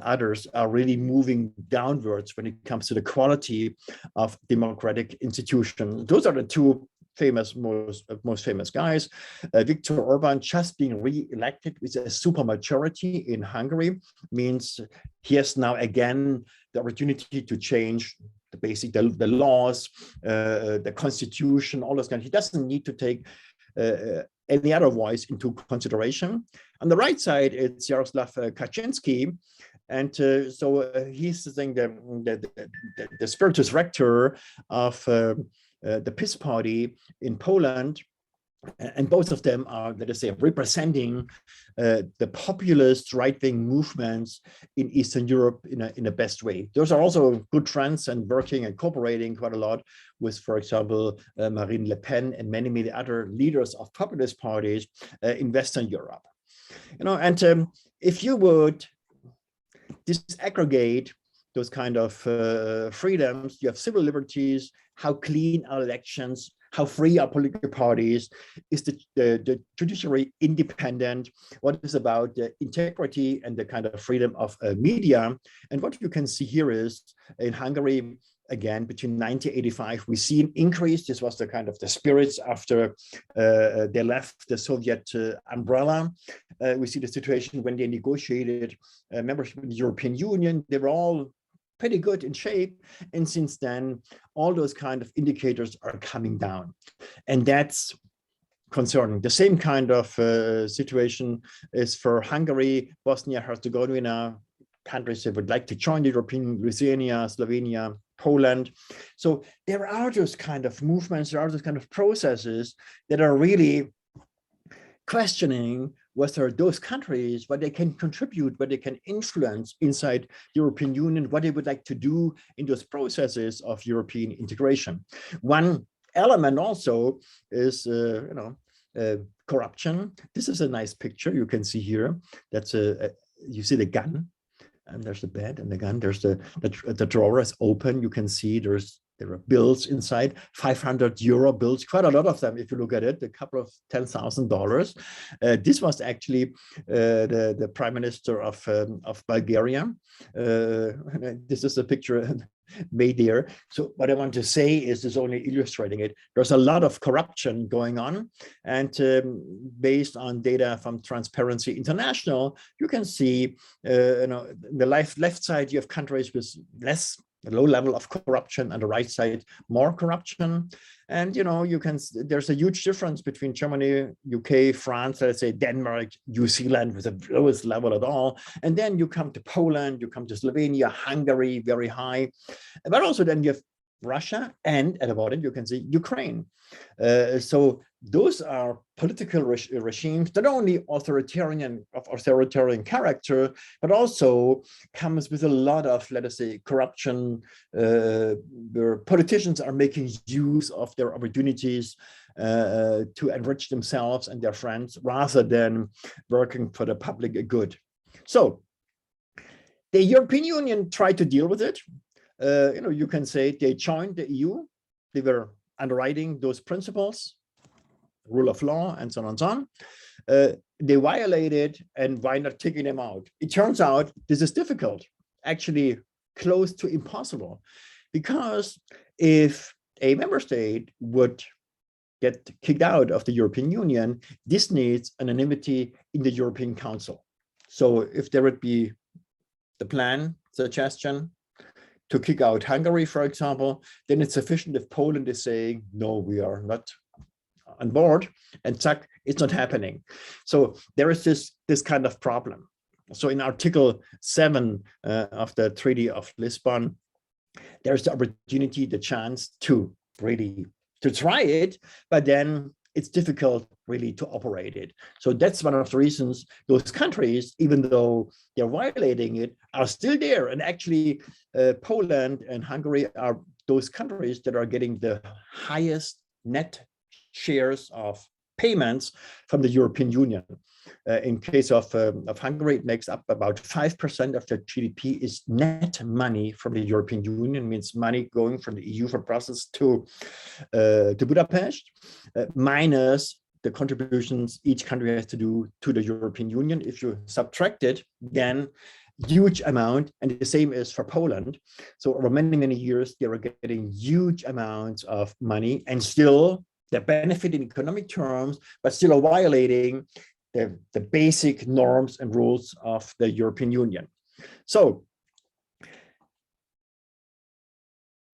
others are really moving downwards when it comes to the quality of democratic institutions. Those are the two famous, most famous guys. Viktor Orban just being re-elected with a supermajority in Hungary means he has now again the opportunity to change the laws, the constitution, all those kinds. He doesn't need to take any other voice into consideration. On the right side, it's Jaroslav Kaczynski. And so he's the spiritus rector of the PiS party in Poland. And both of them are, let us say, representing the populist right-wing movements in Eastern Europe in a best way. Those are also good trends and working and cooperating quite a lot with, for example, Marine Le Pen and many, many other leaders of populist parties in Western Europe. And if you would disaggregate those kind of freedoms, you have civil liberties, how clean are elections, how free are political parties, is the judiciary independent, what is about the integrity and the kind of freedom of media. And what you can see here is in Hungary, again, between 1985, we see an increase. This was the kind of the spirits after they left the Soviet umbrella. We see the situation when they negotiated membership in the European Union. They were all pretty good in shape. And since then, all those kind of indicators are coming down. And that's concerning. The same kind of situation is for Hungary, Bosnia, Herzegovina, countries that would like to join the European Union, Lithuania, Slovenia, Poland. So there are those kind of movements, there are those kind of processes that are really questioning whether those countries, what they can contribute, what they can influence inside the European Union, what they would like to do in those processes of European integration. One element also is, corruption. This is a nice picture you can see here. That's you see the gun, and there's the bed and the gun. There's the drawer is open. You can see there are bills inside, 500 euro bills, quite a lot of them. If you look at it, a couple of $10,000. This was actually the Prime Minister of Bulgaria. This is a picture made there. So what I want to say is only illustrating it. There's a lot of corruption going on, and based on data from Transparency International, you can see, the left side you have countries with a low level of corruption, and the right side more corruption. And there's a huge difference between Germany, UK, France, let's say Denmark, New Zealand with the lowest level at all. And then you come to Poland, you come to Slovenia, Hungary, very high. But also then you have Russia, and at the bottom you can see Ukraine. So those are political regimes not only authoritarian character, but also comes with a lot of, let us say, corruption, where politicians are making use of their opportunities to enrich themselves and their friends rather than working for the public good. So the European Union tried to deal with it. You can say they joined the EU. They were underwriting those principles, rule of law, and so on and so on. They violated, and why not taking them out? It turns out this is difficult, actually close to impossible, because if a member state would get kicked out of the European Union, this needs anonymity in the European Council. So if there would be the suggestion to kick out Hungary, for example, then it's sufficient if Poland is saying, no, we are not on board, and zack, it's not happening. So there is this kind of problem. So in Article 7 of the Treaty of Lisbon, there's the opportunity, the chance to really try it, but then it's difficult really to operate it. So that's one of the reasons those countries, even though they're violating it, are still there. And actually, Poland and Hungary are those countries that are getting the highest net shares of payments from the European Union. In case of Hungary, it makes up about 5% of their GDP is net money from the European Union, means money going from the EU, from Brussels to Budapest, minus the contributions each country has to do to the European Union. If you subtract it, then huge amount, and the same is for Poland. So over many, many years, they were getting huge amounts of money, and still they're benefiting in economic terms, but still are violating the basic norms and rules of the European Union. So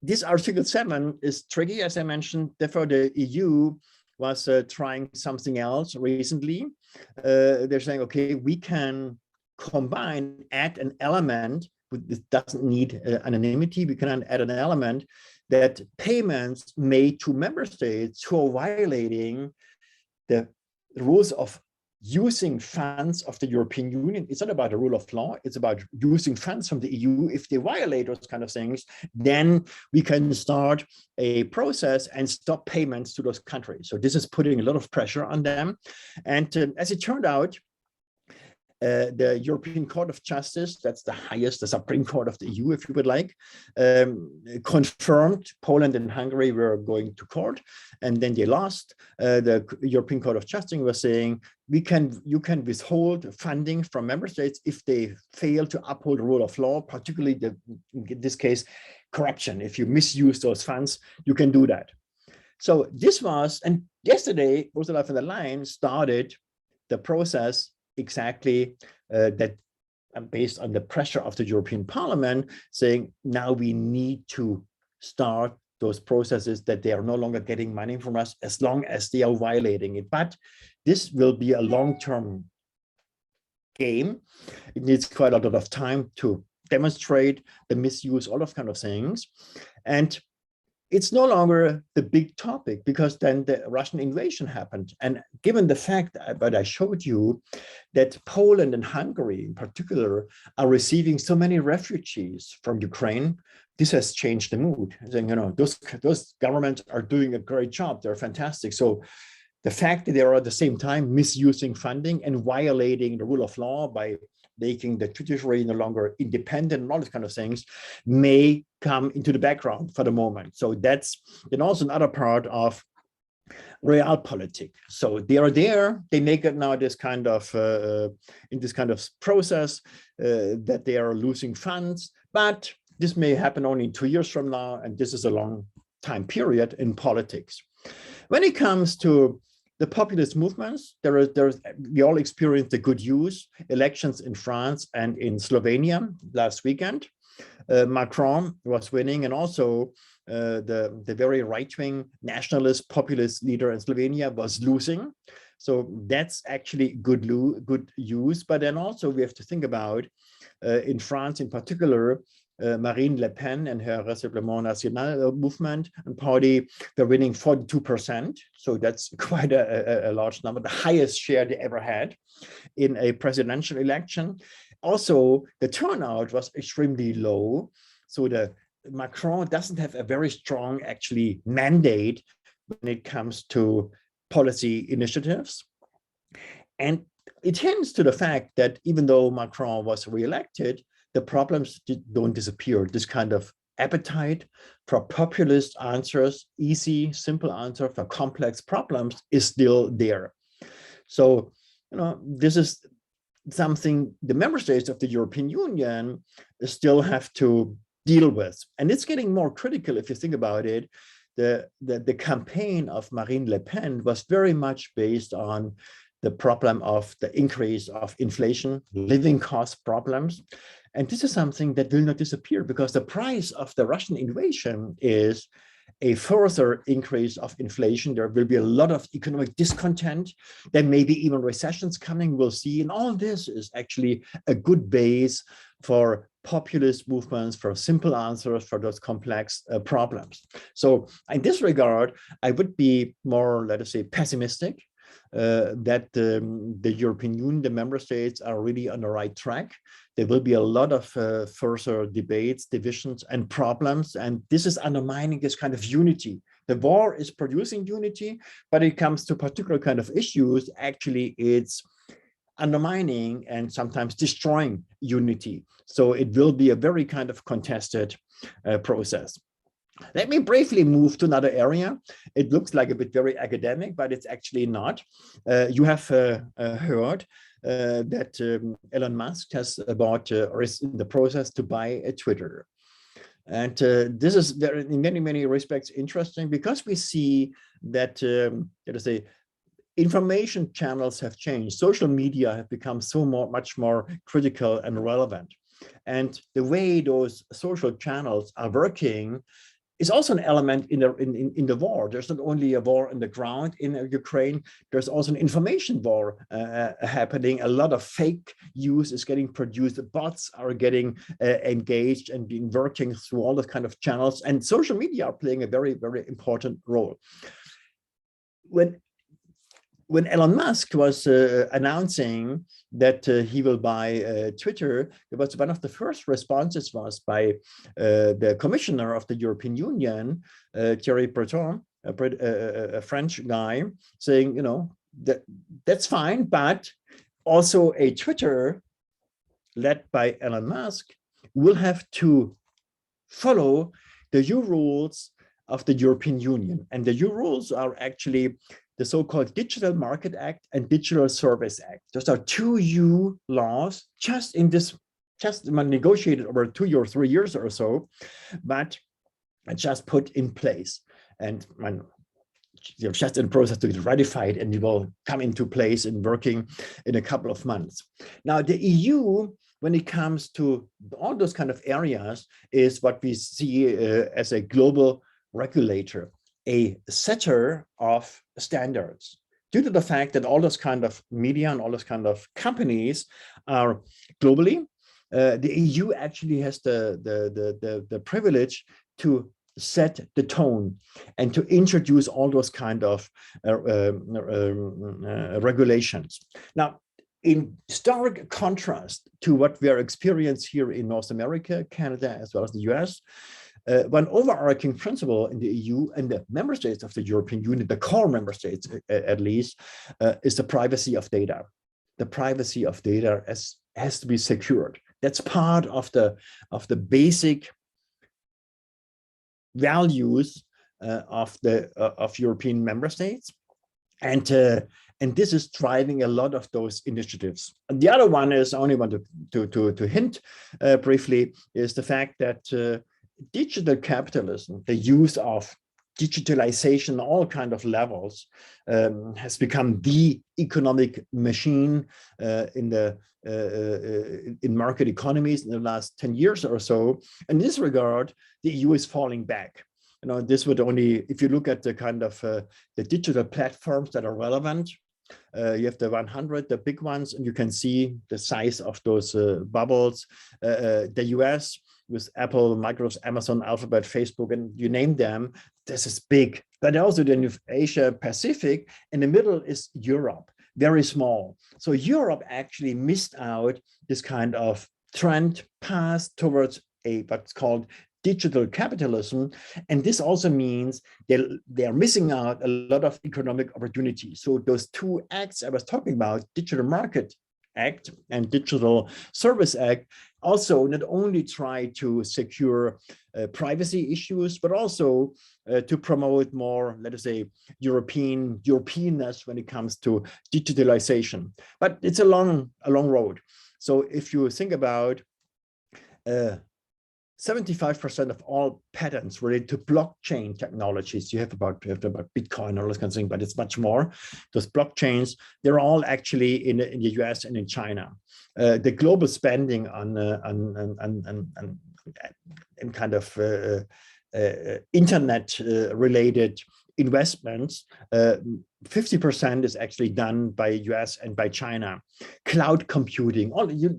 this Article 7 is tricky, as I mentioned. Therefore, the EU was trying something else recently. They're saying, okay, we can add an element, this doesn't need anonymity, we can add an element that payments made to member states who are violating the rules of using funds of the European Union. It's not about the rule of law. It's about using funds from the EU. If they violate those kind of things, then we can start a process and stop payments to those countries. So this is putting a lot of pressure on them. And as it turned out, the European Court of Justice, that's the highest, the Supreme Court of the EU, if you would like, confirmed Poland and Hungary were going to court, and then they lost. The European Court of Justice was saying, you can withhold funding from member states if they fail to uphold the rule of law, particularly in this case, corruption. If you misuse those funds, you can do that. So this was, and yesterday, Ursula von der Leyen started the process exactly that based on the pressure of the European Parliament, saying now we need to start those processes, that they are no longer getting money from us as long as they are violating it. But this will be a long-term game. It needs quite a lot of time to demonstrate the misuse, all of kind of things. And it's no longer the big topic because then the Russian invasion happened. And given the fact that I showed you that Poland and Hungary in particular are receiving so many refugees from Ukraine, this has changed the mood. Saying, you know, those governments are doing a great job. They're fantastic. So the fact that they are at the same time misusing funding and violating the rule of law by making the judiciary no longer independent and all these kind of things may come into the background for the moment. So that's then also another part of realpolitik. So they are there, they make it now this kind of, in this kind of process that they are losing funds, but this may happen only 2 years from now, and this is a long time period in politics. When it comes to the populist movements, we all experienced the good use, elections in France and in Slovenia last weekend. Macron was winning, and also the very right-wing nationalist populist leader in Slovenia was losing. So that's actually good use. But then also we have to think about, in France in particular, Marine Le Pen and her Rassemblement National movement and party, they're winning 42%. So that's quite a large number, the highest share they ever had in a presidential election. Also, the turnout was extremely low. So Macron doesn't have a very strong actually mandate when it comes to policy initiatives. And it hints to the fact that even though Macron was re-elected, the problems don't disappear. This kind of appetite for populist answers, easy, simple answer for complex problems is still there. So, you know, this is something the member states of the European Union still have to deal with. And it's getting more critical if you think about it. The campaign of Marine Le Pen was very much based on the problem of the increase of inflation, living cost problems. And this is something that will not disappear because the price of the Russian invasion is a further increase of inflation. There will be a lot of economic discontent. There may be even recessions coming, we'll see. And all this is actually a good base for populist movements, for simple answers for those complex problems. So in this regard, I would be more, let us say, pessimistic that the European Union, the member states are really on the right track. There will be a lot of further debates, divisions, and problems, and this is undermining this kind of unity. The war is producing unity, but it comes to particular kind of issues, actually it's undermining and sometimes destroying unity. So it will be a very kind of contested process. Let me briefly move to another area. It looks like a bit very academic, but it's actually not. You have heard that Elon Musk has about is in the process to buy a Twitter. And this is very, in many, many respects interesting because we see that, let us say, information channels have changed. Social media have become much more critical and relevant. And the way those social channels are working is also an element in the war. There's not only a war on the ground in Ukraine, there's also an information war happening. A lot of fake news is getting produced. The bots are getting engaged and being working through all the kind of channels, and social media are playing a very, very important role. When when Elon Musk was announcing that he will buy Twitter, it was one of the first responses was by the commissioner of the European Union, Thierry Breton, a French guy, saying, you know, that's fine, but also a Twitter led by Elon Musk will have to follow the EU rules of the European Union. And the EU rules are actually the so-called Digital Market Act and Digital Service Act. Those are two EU laws just negotiated over 2 or 3 years or so, but just put in place. And you're just in the process to get ratified, and it will come into place and working in a couple of months. Now, the EU, when it comes to all those kind of areas, is what we see as a global regulator, a setter of standards. Due to the fact that all those kind of media and all those kind of companies are globally, the EU actually has the privilege to set the tone and to introduce all those kind of regulations. Now, in stark contrast to what we are experiencing here in North America, Canada, as well as the US, one overarching principle in the EU and the member states of the European Union, the core member states at least, is the privacy of data. The privacy of data has to be secured. That's part of the basic values of European member states, and this is driving a lot of those initiatives. And the other one is, I only want to hint briefly, is the fact that digital capitalism, the use of digitalization, all kind of levels, has become the economic machine in market economies in the last 10 years or so. In this regard, the EU is falling back. You know, this would only, if you look at the kind of the digital platforms that are relevant, you have the 100, the big ones, and you can see the size of those bubbles. The US with Apple, Microsoft, Amazon, Alphabet, Facebook, and you name them, this is big. But also then you have Asia Pacific, in the middle is Europe, very small. So Europe actually missed out this kind of trend path towards what's called digital capitalism. And this also means they are missing out a lot of economic opportunities. So those two acts I was talking about, Digital Market Act and Digital Service Act, also not only try to secure privacy issues, but also to promote more, let us say, Europeanness when it comes to digitalization. But it's a long road. So if you think about 75% of all patents related to blockchain technologies, you have about Bitcoin, all those kinds of things, but it's much more. Those blockchains, they're all actually in the US and in China. The global spending on kind of internet related investments, 50% is actually done by US and by China. Cloud computing,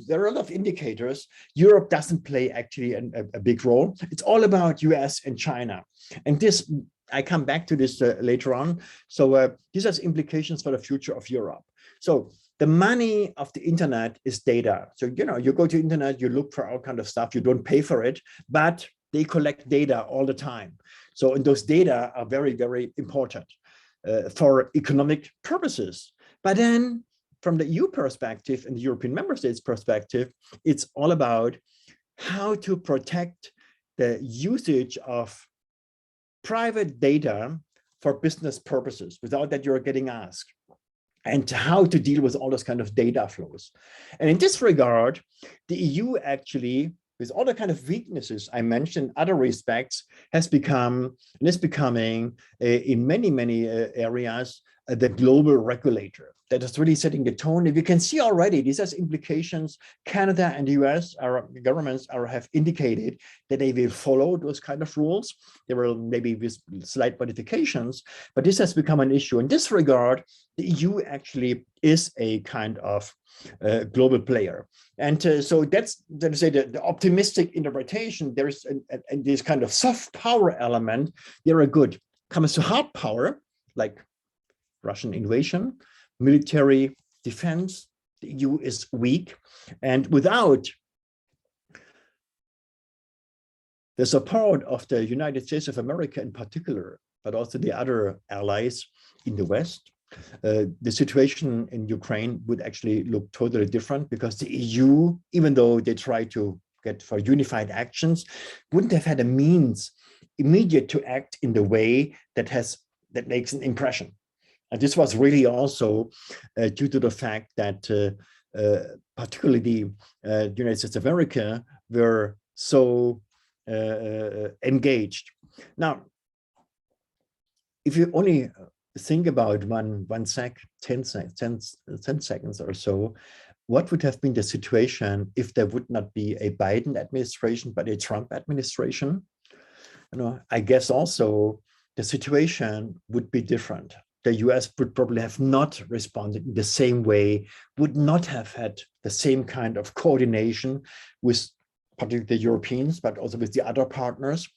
there are a lot of indicators. Europe doesn't play actually a big role. It's all about US and China. And this, I come back to this later on. So this has implications for the future of Europe. So the money of the internet is data. So, you know, you go to internet, you look for all kind of stuff, you don't pay for it, but they collect data all the time. So, and those data are very, very important for economic purposes. But then from the EU perspective and the European member states perspective, it's all about how to protect the usage of private data for business purposes without that you're getting asked, and how to deal with all those kind of data flows. And in this regard, the EU actually, with all the kind of weaknesses I mentioned, other respects, has become and is becoming in many areas the global regulator that is really setting the tone. If you can see already, this has implications. Canada and the US, our governments have indicated that they will follow those kind of rules. They will maybe with slight modifications, but this has become an issue. In this regard, the EU actually is a kind of global player. And so that's, let me say, the optimistic interpretation. There's this kind of soft power element. They are good. Comes to hard power, like Russian invasion, military defense. The EU is weak, and without the support of the United States of America in particular, but also the other allies in the West, the situation in Ukraine would actually look totally different, because the EU, even though they try to get for unified actions, wouldn't have had a means immediate to act in the way that makes an impression. And this was really also due to the fact that particularly the United States of America were so engaged. Now, if you only think about 10 seconds or so, what would have been the situation if there would not be a Biden administration, but a Trump administration? You know, I guess also the situation would be different. The US would probably have not responded in the same way, would not have had the same kind of coordination with particularly the Europeans, but also with the other partners.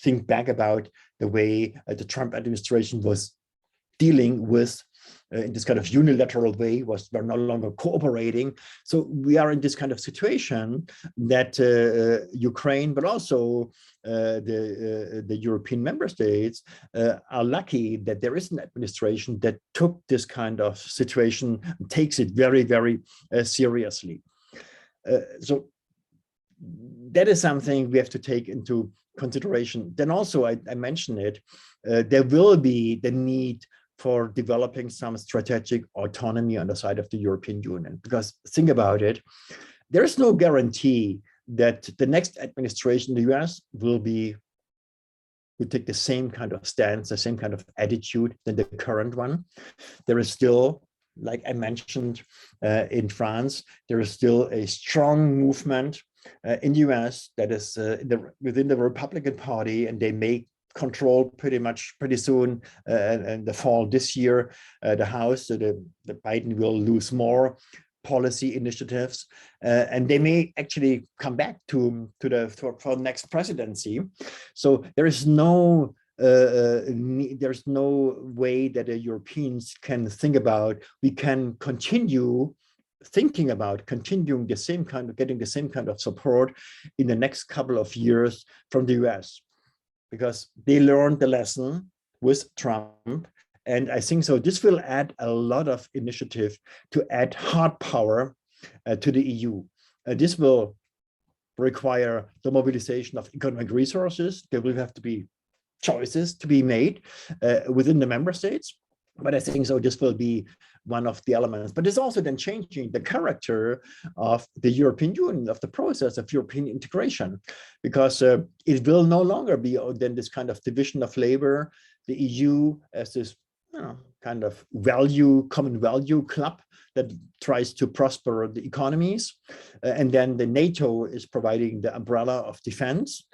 Think back about the way the Trump administration was dealing with in this kind of unilateral way, we're no longer cooperating. So we are in this kind of situation that Ukraine, but also the European member states are lucky that there is an administration that took this kind of situation, takes it very, very seriously. So that is something we have to take into consideration. Then also, I mentioned it, there will be the need for developing some strategic autonomy on the side of the European Union. Because think about it, there is no guarantee that the next administration in the US will take the same kind of stance, the same kind of attitude than the current one. There is still, like I mentioned in France, there is still a strong movement in the US that is within the Republican Party, and they may control pretty soon in the fall this year the House. So the Biden will lose more policy initiatives, and they may actually come back for the next presidency. So there is no there's no way that the Europeans can think about we can continue thinking about continuing the same kind of getting the same kind of support in the next couple of years from the US, because they learned the lesson with Trump. And I think so this will add a lot of initiative to add hard power to the EU. This will require the mobilization of economic resources. There will have to be choices to be made within the member states. But I think so this will be one of the elements. But it's also then changing the character of the European Union, of the process of European integration, because it will no longer be then this kind of division of labor, the EU as this kind of common value club that tries to prosper the economies. And then the NATO is providing the umbrella of defense.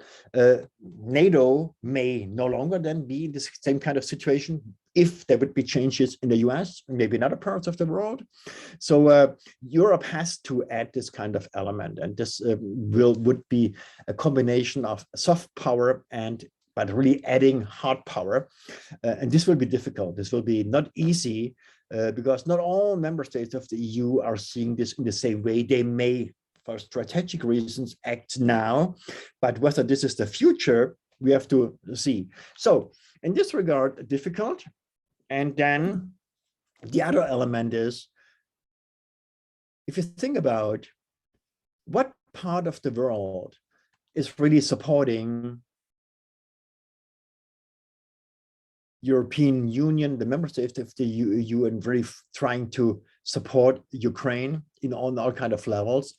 NATO may no longer then be in this same kind of situation if there would be changes in the US, maybe in other parts of the world. So Europe has to add this kind of element, and this would be a combination of soft power but really adding hard power. And this will be difficult. This will be not easy because not all member states of the EU are seeing this in the same way. They may, for strategic reasons, act now, but whether this is the future, we have to see. So in this regard, difficult. And then the other element is, if you think about what part of the world is really supporting European Union, the member states of the EU, and really trying to support Ukraine on all kind of levels,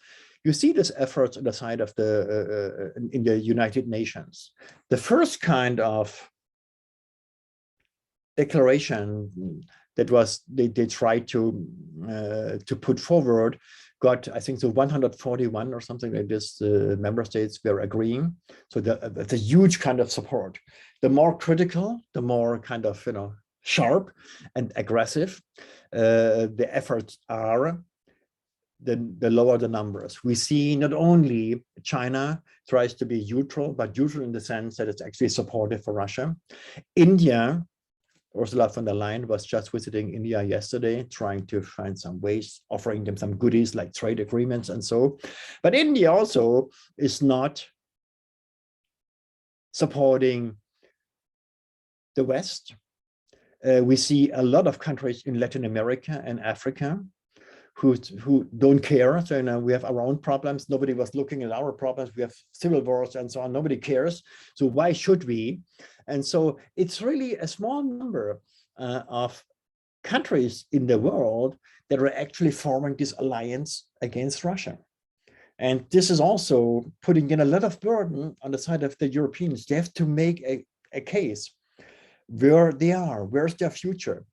you see this efforts on the side of in the United Nations. The first kind of declaration that they tried to put forward got, I think, so 141 or something like this member states were agreeing. So that's a huge kind of support. The more critical, the more kind of sharp and aggressive the efforts are, the lower the numbers. We see not only China tries to be neutral, but neutral in the sense that it's actually supportive for Russia. India Ursula von der Leyen was just visiting India yesterday, trying to find some ways, offering them some goodies like trade agreements and so. But India also is not supporting the West. We see a lot of countries in Latin America and Africa who don't care. So, you know, we have our own problems. Nobody was looking at our problems. We have civil wars and so on. Nobody cares. So why should we? And so it's really a small number of countries in the world that are actually forming this alliance against Russia. And this is also putting in a lot of burden on the side of the Europeans. They have to make a case where they are, where's their future.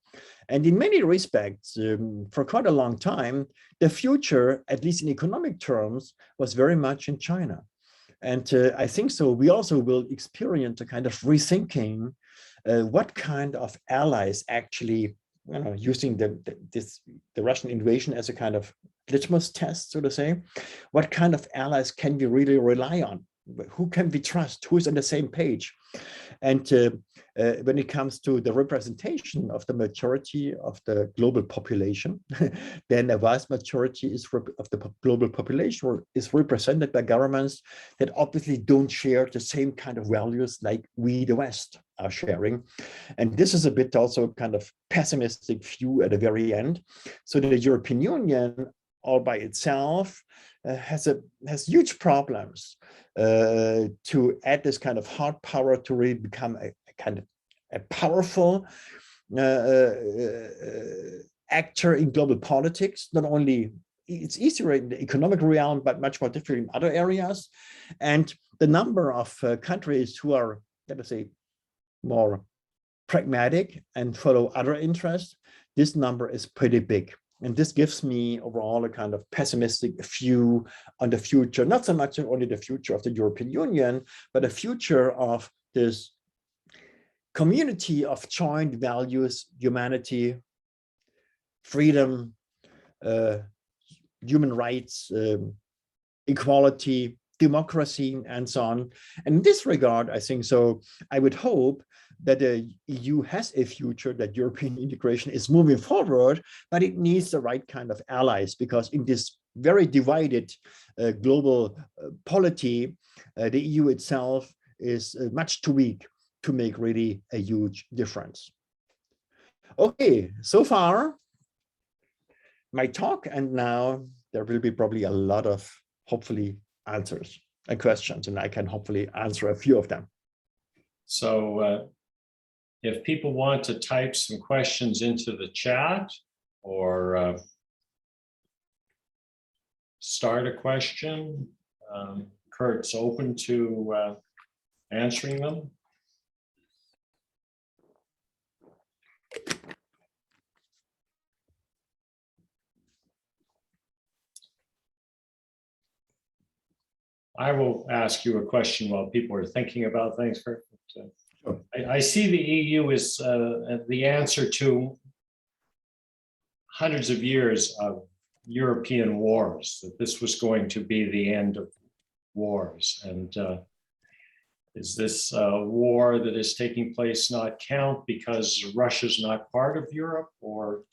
And in many respects, for quite a long time, the future, at least in economic terms, was very much in China. And I think so we also will experience a kind of rethinking what kind of allies actually, you know, using the Russian invasion as a kind of litmus test, so to say, what kind of allies can we really rely on? Who can we trust? Who is on the same page? And when it comes to the representation of the majority of the global population, then a vast majority of the global population is represented by governments that obviously don't share the same kind of values like we, the West, are sharing. And this is a bit also kind of pessimistic view at the very end. So the European Union all by itself has huge problems to add this kind of hard power to really become a kind of a powerful actor in global politics. Not only it's easier in the economic realm, but much more difficult in other areas. And the number of countries who are, let us say, more pragmatic and follow other interests, this number is pretty big. And this gives me overall a kind of pessimistic view on the future, not so much only the future of the European Union, but the future of this community of joint values, humanity, freedom, human rights, equality, democracy, and so on. And in this regard, I think so, I would hope that the EU has a future, that European integration is moving forward, but it needs the right kind of allies, because in this very divided global polity, the EU itself is much too weak to make really a huge difference. Okay, so far my talk, and now there will be probably a lot of hopefully answers and questions, and I can hopefully answer a few of them. So if people want to type some questions into the chat or start a question, Kurt's open to answering them. I will ask you a question while people are thinking about things. I see the EU as the answer to hundreds of years of European wars, that this was going to be the end of wars. And is this war that is taking place not count because Russia's not part of Europe, or?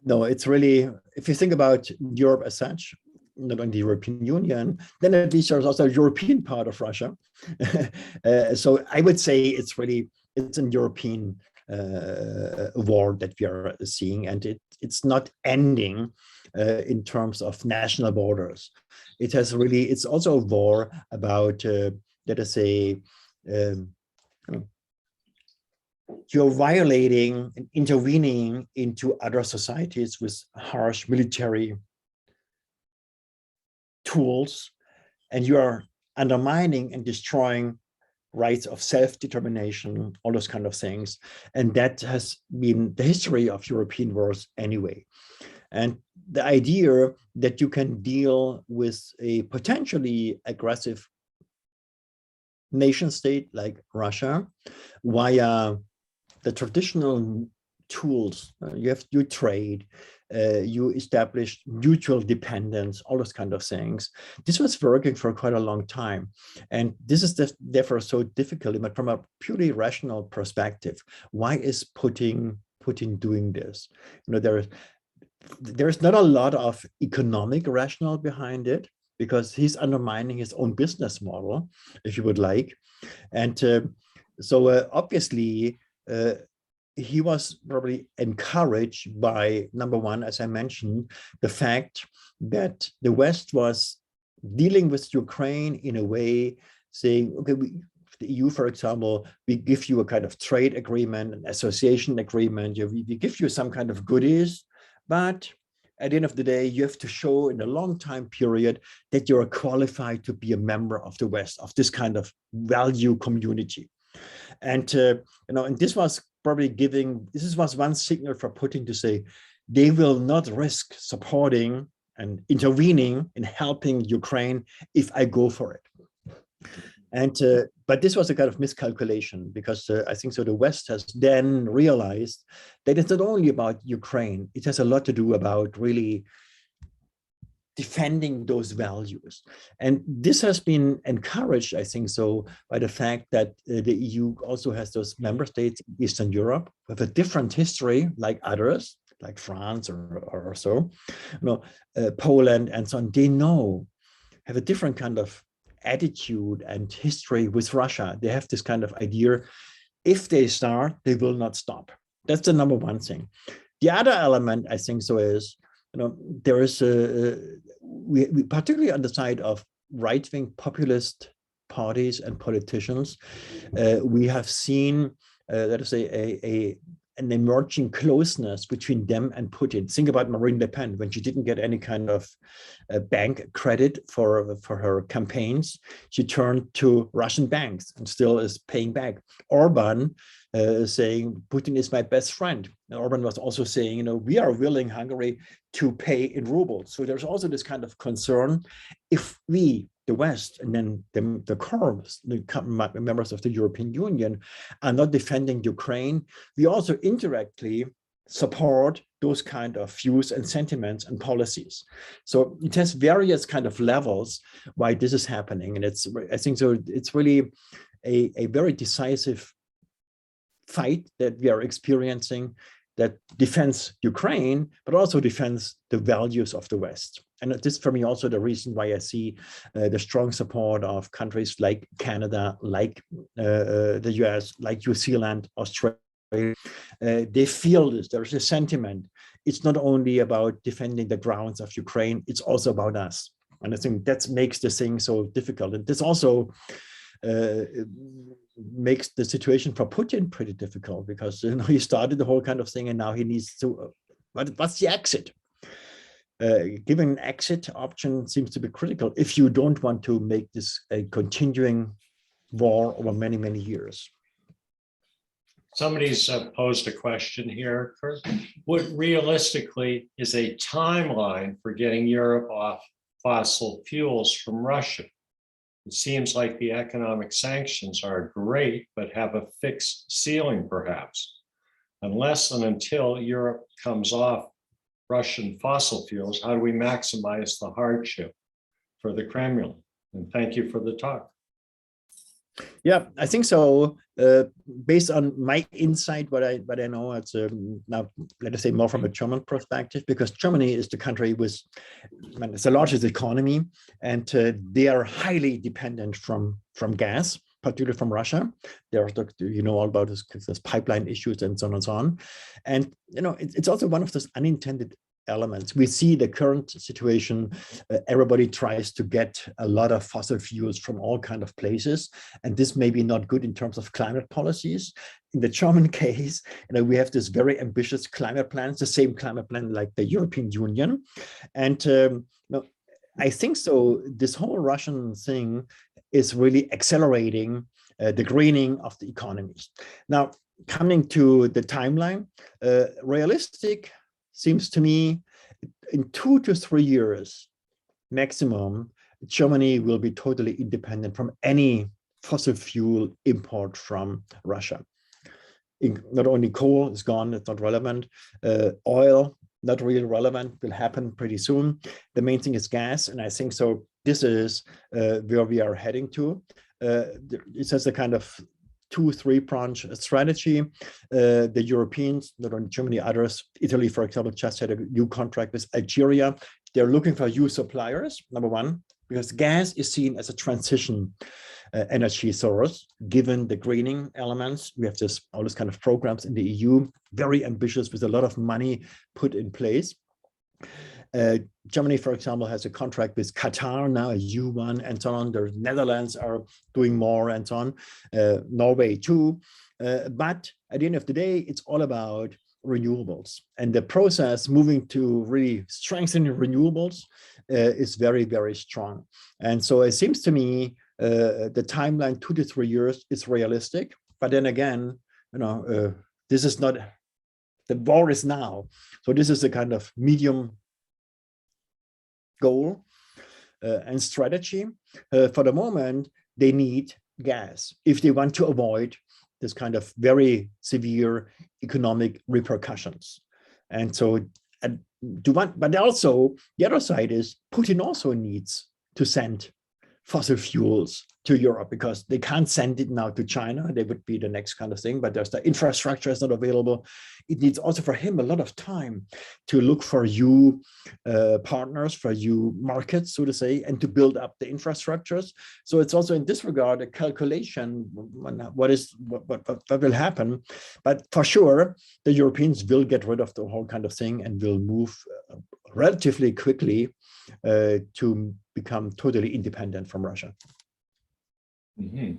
No, it's really, if you think about Europe as such, not only the European Union, then at least there's also a European part of Russia. So I would say it's a European war that we are seeing, and it's not ending in terms of national borders. It's also a war about, let us say, you're violating and intervening into other societies with harsh military tools, and you are undermining and destroying rights of self-determination, all those kind of things. And that has been the history of European wars anyway. And the idea that you can deal with a potentially aggressive nation state like Russia via the traditional tools, you trade, you established mutual dependence, all those kind of things. This was working for quite a long time. And this is therefore so difficult, but from a purely rational perspective, why is Putin doing this? There's not a lot of economic rationale behind it, because he's undermining his own business model, if you would like. And so obviously, he was probably encouraged by, number one, as I mentioned, the fact that the West was dealing with Ukraine in a way saying, okay, the EU, for example, we give you a kind of trade agreement, an association agreement, we give you some kind of goodies, but at the end of the day, you have to show in a long time period that you're qualified to be a member of the West, of this kind of value community. And and this was probably this was one signal for Putin to say they will not risk supporting and intervening in helping Ukraine if I go for it. And but this was a kind of miscalculation, because I think so the West has then realized that it's not only about Ukraine, it has a lot to do about really defending those values. And this has been encouraged, I think so, by the fact that the EU also has those member states in Eastern Europe with a different history like others, like France or so, Poland and so on. They have a different kind of attitude and history with Russia. They have this kind of idea, if they start, they will not stop. That's the number one thing. The other element, I think so, is there is we particularly on the side of right-wing populist parties and politicians, we have seen, let us say, an emerging closeness between them and Putin. Think about Marine Le Pen, when she didn't get any kind of bank credit for her campaigns, she turned to Russian banks and still is paying back. Orban saying, Putin is my best friend. And Orban was also saying, we are willing, Hungary, to pay in rubles. So there's also this kind of concern, if we, the West, and then the core members of the European Union are not defending Ukraine, we also indirectly support those kind of views and sentiments and policies. So it has various kind of levels why this is happening. And I think so it's really a very decisive fight that we are experiencing that defends Ukraine, but also defends the values of the West. And this, for me, also the reason why I see the strong support of countries like Canada, like the US, like New Zealand, Australia. They feel this, there's a sentiment. It's not only about defending the grounds of Ukraine, it's also about us. And I think that makes the thing so difficult. And this also makes the situation for Putin pretty difficult, because he started the whole kind of thing and now he needs to, what's the exit? Giving an exit option seems to be critical if you don't want to make this a continuing war over many, many years. Somebody's posed a question here, Kurt. What realistically is a timeline for getting Europe off fossil fuels from Russia? It seems like the economic sanctions are great, but have a fixed ceiling, perhaps. Unless and until Europe comes off Russian fossil fuels, how do we maximize the hardship for the Kremlin? And thank you for the talk. Yeah, I think so. Based on my insight, what I know, it's now, let us say, more from a German perspective, because Germany is the country with, it's the largest economy, and they are highly dependent from gas, particularly from Russia. There's, all about this pipeline issues and so on and so on. And it's also one of those unintended elements. We see the current situation, everybody tries to get a lot of fossil fuels from all kinds of places, and this may be not good in terms of climate policies. In the German case, we have this very ambitious climate plan, the same climate plan like the European Union. And I think so this whole Russian thing is really accelerating the greening of the economies. Now, coming to the timeline, realistic seems to me in 2 to 3 years maximum, Germany will be totally independent from any fossil fuel import from Russia. Not only coal is gone, it's not relevant. Oil not really relevant, will happen pretty soon. The main thing is gas, and I think so. This is where we are heading to. It has a kind of 2-3 pronged strategy. The Europeans, not only Germany, others, Italy, for example, just had a new contract with Algeria. They're looking for new suppliers, number one, because gas is seen as a transition energy source, given the greening elements. We have all this kind of programs in the EU, very ambitious with a lot of money put in place. Germany, for example, has a contract with Qatar now, a U1 and so on. The Netherlands are doing more and so on. Norway too. But at the end of the day, it's all about renewables. And the process moving to really strengthening renewables is very, very strong. And so it seems to me the timeline 2 to 3 years is realistic. But then again, this is not, the war is now. So this is a kind of medium goal and strategy. For the moment, they need gas if they want to avoid this kind of very severe economic repercussions. And so, but also the other side is Putin also needs to send fossil fuels to Europe because they can't send it now to China. They would be the next kind of thing, but there's the infrastructure is not available. It needs also for him a lot of time to look for new partners, for new markets, so to say, and to build up the infrastructures. So it's also in this regard a calculation what will happen. But for sure, the Europeans will get rid of the whole kind of thing and will move relatively quickly to become totally independent from Russia. Mm-hmm.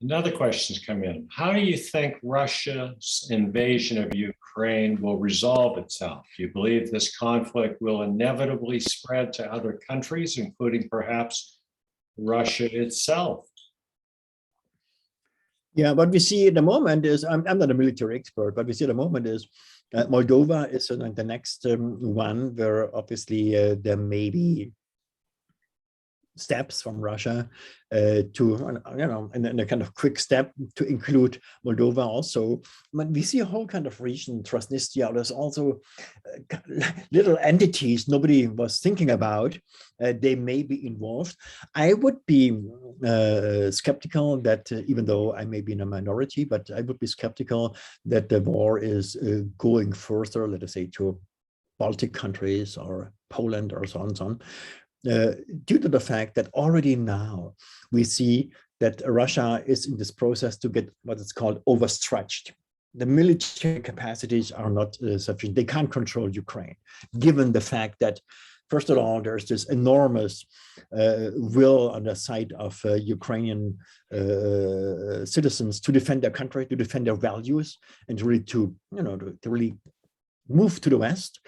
Another question's come in. How do you think Russia's invasion of Ukraine will resolve itself? Do you believe this conflict will inevitably spread to other countries, including perhaps Russia itself? Yeah, what we see at the moment is, I'm not a military expert, but we see at the moment is Moldova is the next one where obviously there may be steps from Russia to, and a kind of quick step to include Moldova also. But we see a whole kind of region, Transnistria, there's also little entities nobody was thinking about. They may be involved. I would be skeptical that, even though I may be in a minority, but I would be skeptical that the war is going further, let us say, to Baltic countries or Poland or so on and so on. Due to the fact that already now we see that Russia is in this process to get what is called overstretched. The military capacities are not sufficient. They can't control Ukraine, given the fact that, first of all, there's this enormous will on the side of Ukrainian citizens to defend their country, to defend their values, and really to really move to the West,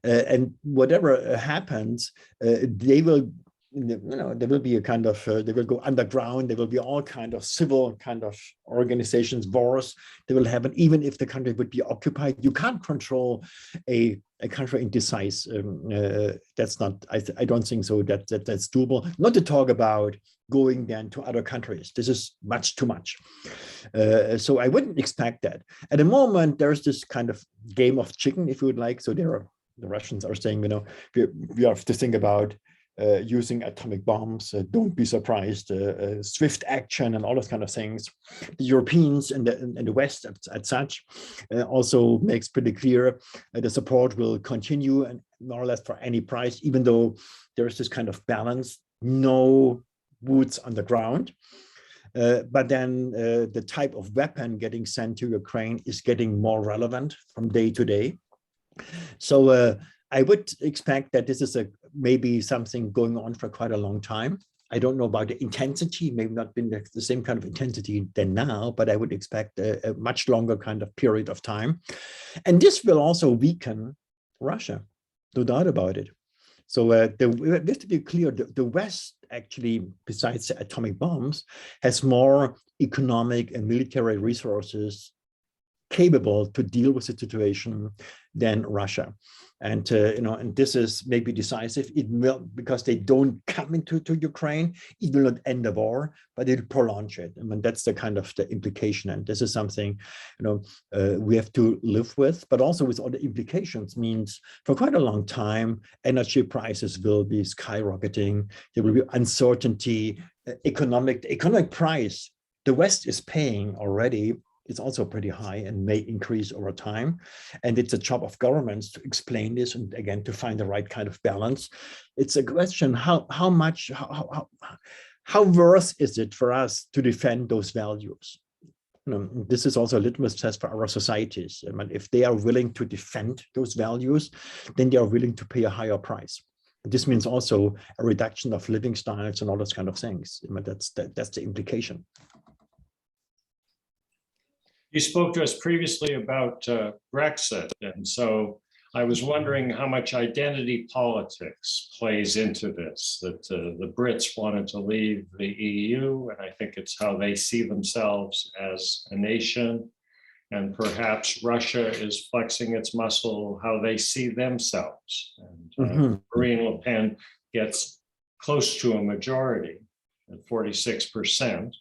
and whatever happens, they will, there will be a kind of, they will go underground. There will be all kind of civil kind of organizations, wars. They will happen even if the country would be occupied. You can't control a country in this size. That's not. I don't think so. That's doable. Not to talk about going then to other countries. This is much too much. So I wouldn't expect that. At the moment, there's this kind of game of chicken, if you would like. So the Russians are saying, we have to think about using atomic bombs. Don't be surprised. Swift action and all those kind of things. The Europeans and the West, as such, also makes pretty clear the support will continue and more or less for any price, even though there's this kind of balance. No boots on the ground, but then the type of weapon getting sent to Ukraine is getting more relevant from day to day. So I would expect that this is maybe something going on for quite a long time. I don't know about the intensity, maybe not been the same kind of intensity than now, but I would expect a much longer kind of period of time. And this will also weaken Russia, no doubt about it. So we have to be clear, the West actually, besides the atomic bombs, has more economic and military resources capable to deal with the situation than Russia. And and this is maybe decisive. It will, because they don't come into Ukraine, it will not end the war, but it will prolong it. I mean, that's the kind of the implication, and this is something we have to live with. But also with all the implications means for quite a long time, energy prices will be skyrocketing. There will be uncertainty, economic price. The West is paying already. It's also pretty high and may increase over time. And it's a job of governments to explain this and again, to find the right kind of balance. It's a question, how worth is it for us to defend those values? This is also a litmus test for our societies. I mean, if they are willing to defend those values, then they are willing to pay a higher price. This means also a reduction of living standards and all those kind of things. I mean, that's the implication. You spoke to us previously about Brexit, and so I was wondering how much identity politics plays into this, that the Brits wanted to leave the EU, and I think it's how they see themselves as a nation, and perhaps Russia is flexing its muscle, how they see themselves. And Marine Le Pen gets close to a majority at 46%.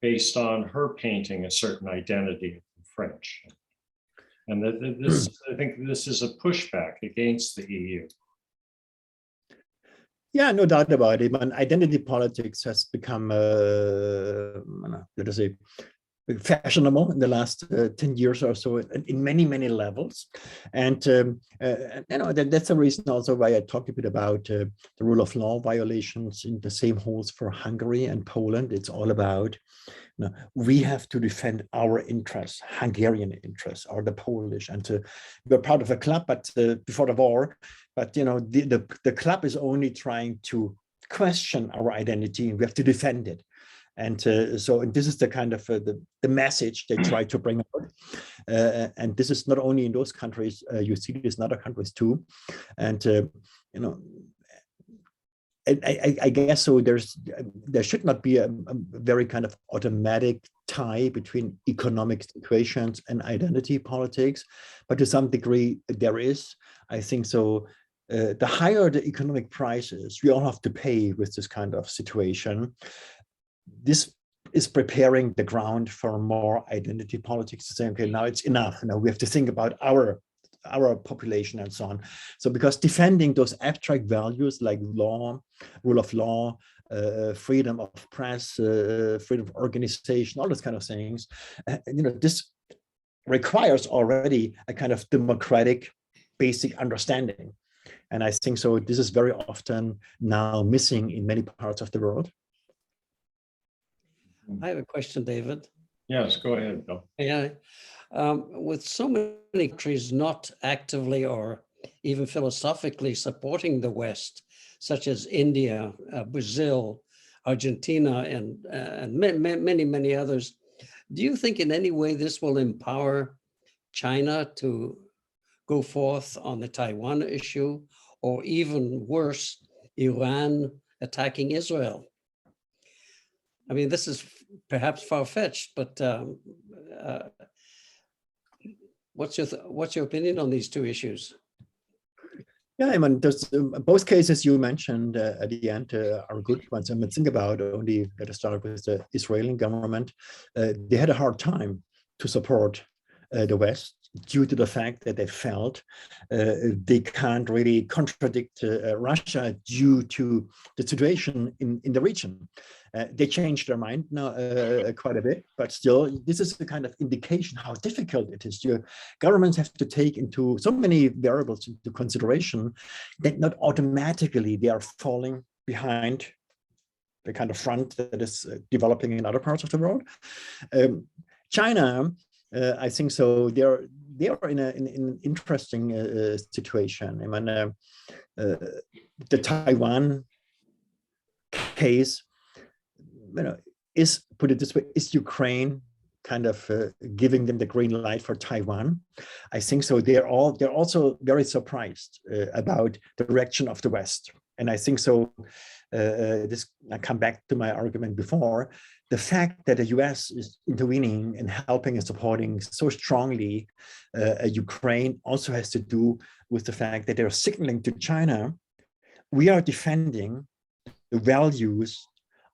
Based on her painting a certain identity of the French. And I think this is a pushback against the EU. Yeah, no doubt about it. But identity politics has become, let us say, fashionable in the last 10 years or so in many levels. And that's the reason also why I talked a bit about the rule of law violations. In the same holds for Hungary and Poland. It's all about we have to defend our interests, Hungarian interests, or the Polish, and we're part of a club, but before the war. But the club is only trying to question our identity, and we have to defend it. And so this is the kind of the message they try to bring out. And this is not only in those countries, you see this in other countries too. And, I guess so there should not be a very kind of automatic tie between economic situations and identity politics, but to some degree there is. I think so. The higher the economic prices we all have to pay with this kind of situation, this is preparing the ground for more identity politics to say, okay, now it's enough. We have to think about our population and so on. So because defending those abstract values like law, rule of law, freedom of press, freedom of organization, all those kind of things, this requires already a kind of democratic basic understanding. And I think so this is very often now missing in many parts of the world. I have a question, David. Yes, go ahead, Bill. Yeah. With so many countries not actively or even philosophically supporting the West, such as India, Brazil, Argentina, and many others, do you think in any way this will empower China to go forth on the Taiwan issue, or even worse, Iran attacking Israel? I mean, this is perhaps far-fetched, but what's your opinion on these two issues? Yeah, I mean, there's, both cases you mentioned at the end are good ones. I mean, think about only let us start with the Israeli government. They had a hard time to support the West due to the fact that they felt they can't really contradict Russia due to the situation in the region. They changed their mind now quite a bit, but still, this is the kind of indication how difficult it is. Your governments have to take into so many variables into consideration that not automatically they are falling behind the kind of front that is developing in other parts of the world. China, I think so. They are in an interesting situation. I mean, the Taiwan case, is, put it this way, is Ukraine kind of giving them the green light for Taiwan? I think so. They're also very surprised about the reaction of the West. And I think so, I come back to my argument before, the fact that the US is intervening and helping and supporting so strongly Ukraine also has to do with the fact that they're signaling to China, we are defending the values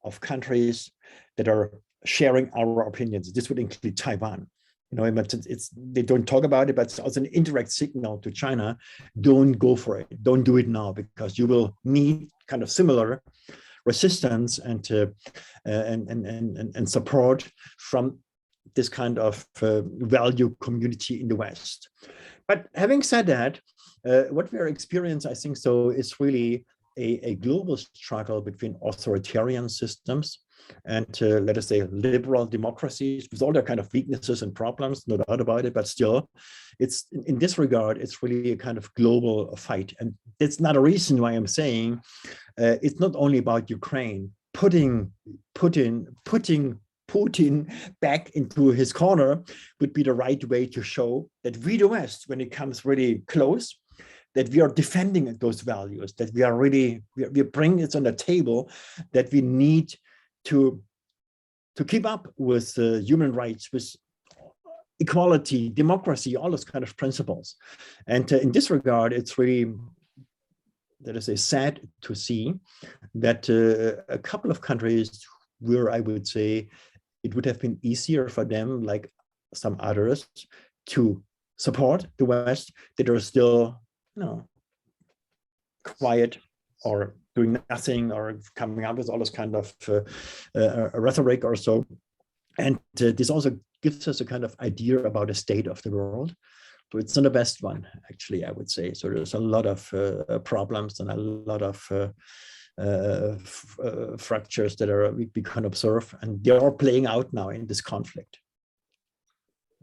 of countries that are sharing our opinions. This would include Taiwan. You know, they don't talk about it, but it's also an indirect signal to China, don't go for it, don't do it now, because you will need kind of similar resistance and support from this kind of value community in the West. But having said that, what we are experiencing, I think so, is really a global struggle between authoritarian systems and let us say liberal democracies, with all their kind of weaknesses and problems, no doubt about it, but still, it's in this regard, it's really a kind of global fight. And that's not a reason why I'm saying it's not only about Ukraine. Putting Putin back into his corner would be the right way to show that we, the West, when it comes really close, that we are defending those values, that we are really, we bring it on the table, that we need to keep up with human rights, with equality, democracy, all those kind of principles. And in this regard, it's really, let us say, sad to see that a couple of countries where I would say it would have been easier for them, like some others, to support the West, that are still, you know, quiet or doing nothing or coming up with all this kind of rhetoric or so. And this also gives us a kind of idea about the state of the world. So it's not the best one, actually, I would say. So there's a lot of problems and a lot of fractures that we can observe, and they are playing out now in this conflict.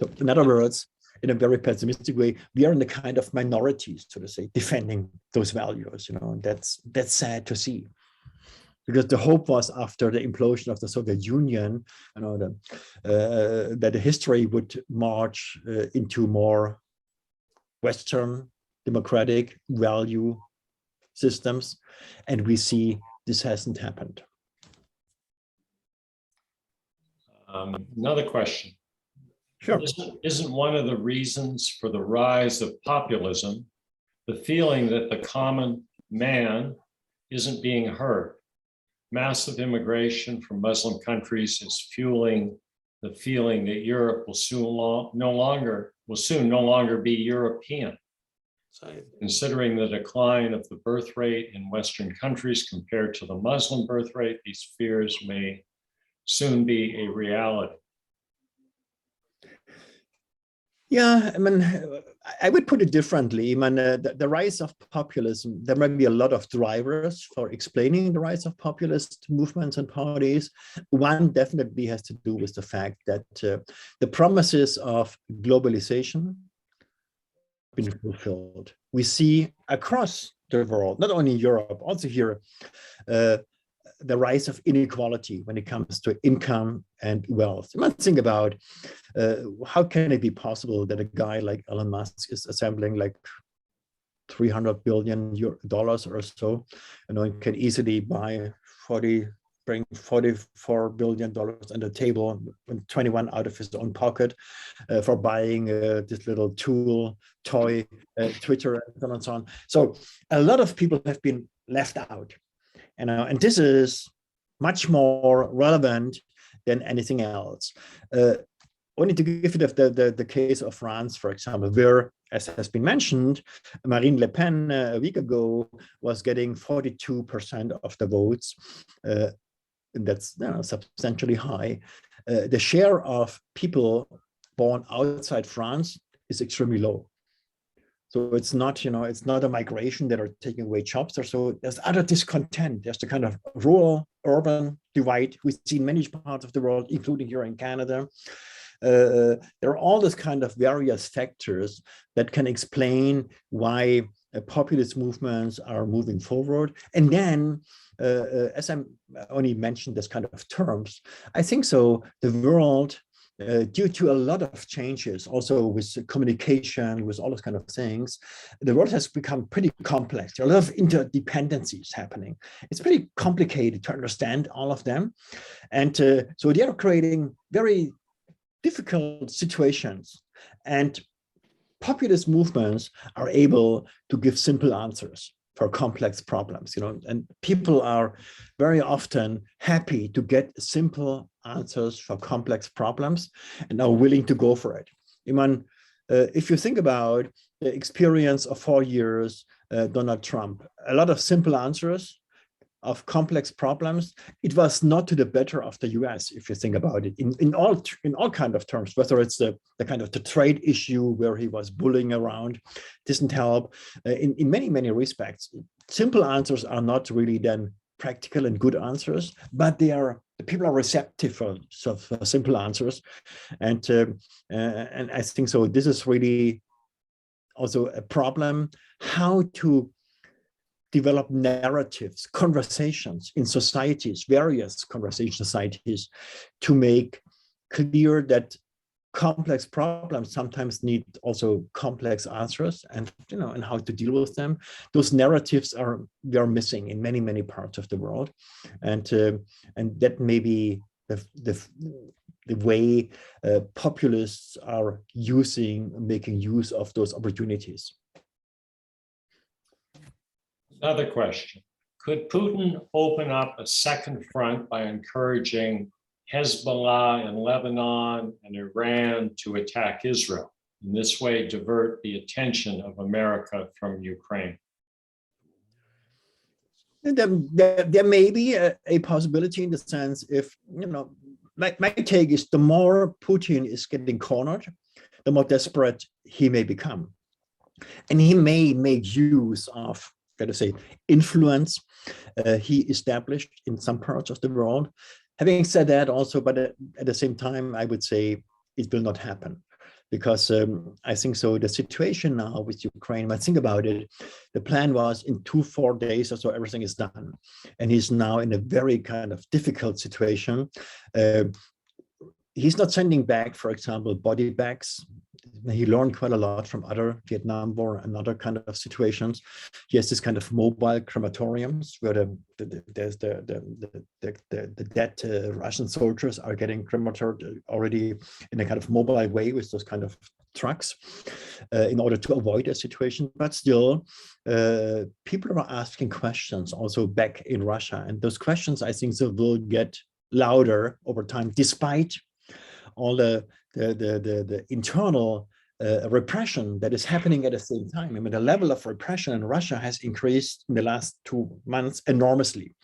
So in other words, in a very pessimistic way, we are in the kind of minorities, so to say, defending those values, you know, and that's sad to see. Because the hope was, after the implosion of the Soviet Union, you know, that the history would march into more Western democratic value systems, and we see this hasn't happened. Another question. Sure. Isn't one of the reasons for the rise of populism the feeling that the common man isn't being heard? Massive immigration from Muslim countries is fueling the feeling that Europe will soon no longer be European. Considering the decline of the birth rate in Western countries compared to the Muslim birth rate, these fears may soon be a reality. Yeah, I mean, I would put it differently. I mean, the rise of populism, there might be a lot of drivers for explaining the rise of populist movements and parties. One definitely has to do with the fact that the promises of globalization have been fulfilled. We see across the world, not only Europe, also here, the rise of inequality when it comes to income and wealth. You might think about how can it be possible that a guy like Elon Musk is assembling like $300 billion or so, you know, and can easily bring $44 billion on the table, and 21 out of his own pocket for buying this little toy, Twitter, and so on and so on. So a lot of people have been left out. And this is much more relevant than anything else. Only to give it the case of France, for example, where, as has been mentioned, Marine Le Pen a week ago was getting 42% of the votes. And that's, you know, substantially high. The share of people born outside France is extremely low. So it's not, you know, it's not a migration that are taking away jobs or so. There's other discontent. There's the kind of rural-urban divide we see in many parts of the world, including here in Canada. There are all these kind of various factors that can explain why populist movements are moving forward. And then, as I only mentioned this kind of terms, I think so the world due to a lot of changes, also with communication, with all those kind of things, the world has become pretty complex. There are a lot of interdependencies happening. It's pretty complicated to understand all of them. And so they are creating very difficult situations. And populist movements are able to give simple answers for complex problems, and people are very often happy to get simple answers for complex problems and are willing to go for it. If you think about the experience of 4 years, Donald Trump, a lot of simple answers of complex problems, it was not to the better of the US, if you think about it, in all kind of terms, whether it's the kind of the trade issue where he was bullying around, didn't help. In many, many respects, simple answers are not really then practical and good answers, but people are receptive for simple answers. And I think so this is really also a problem, how to develop narratives, conversations in societies, various conversation societies, to make clear that complex problems sometimes need also complex answers, and and how to deal with them. Those narratives are missing in many, many parts of the world, and that may be the way populists are making use of those opportunities. Another question. Could Putin open up a second front by encouraging Hezbollah in Lebanon and Iran to attack Israel? In this way, divert the attention of America from Ukraine? There may be a possibility in the sense, if, my take is the more Putin is getting cornered, the more desperate he may become. And he may make use of, influence he established in some parts of the world. Having said that also, but at the same time, I would say it will not happen, because I think so the situation now with Ukraine, when I think about it, the plan was in 2-4 days or so, everything is done. And he's now in a very kind of difficult situation. He's not sending back, for example, body bags. He learned quite a lot from other Vietnam War and other kind of situations. He has this kind of mobile crematoriums where the dead Russian soldiers are getting cremated already in a kind of mobile way with those kind of trucks in order to avoid a situation. But still, people are asking questions also back in Russia. And those questions, I think, so will get louder over time, despite all the internal repression that is happening at the same time. The level of repression in Russia has increased in the last 2 months enormously,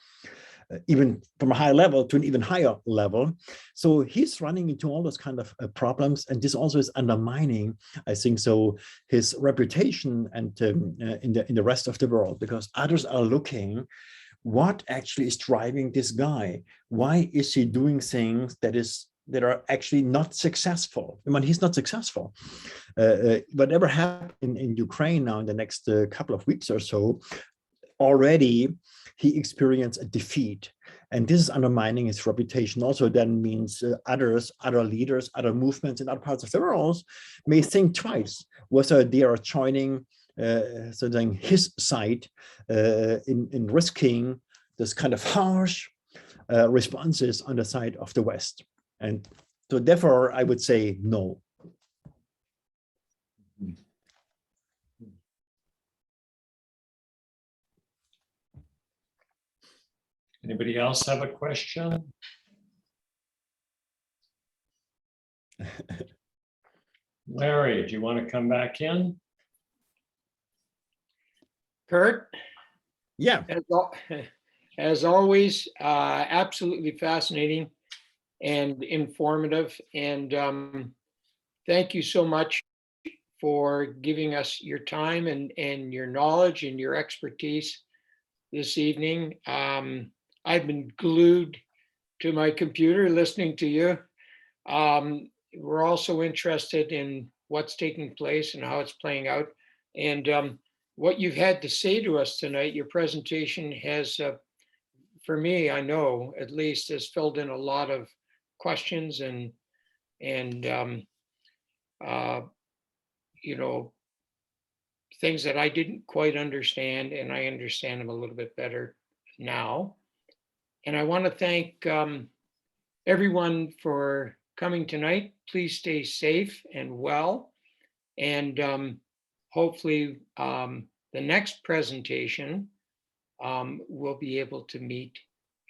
even from a high level to an even higher level. So he's running into all those kind of problems, and this also is undermining, I think so, his reputation and in the rest of the world, because others are looking what actually is driving this guy. Why is he doing things that are actually not successful? He's not successful. Whatever happened in Ukraine now in the next couple of weeks or so, already he experienced a defeat. And this is undermining his reputation. Also then means other leaders, other movements in other parts of the world may think twice whether they are joining his side in risking this kind of harsh responses on the side of the West. And so therefore, I would say no. Anybody else have a question? Larry, do you want to come back in? Kurt? Yeah. As always, absolutely fascinating and informative. And thank you so much for giving us your time and your knowledge and your expertise this evening. I've been glued to my computer listening to you. We're also interested in what's taking place and how it's playing out. And what you've had to say to us tonight, your presentation has, for me, I know at least, has filled in a lot of questions and and you know, things that I didn't quite understand, and I understand them a little bit better now. And I want to thank everyone for coming tonight. Please stay safe and well. And hopefully the next presentation we'll be able to meet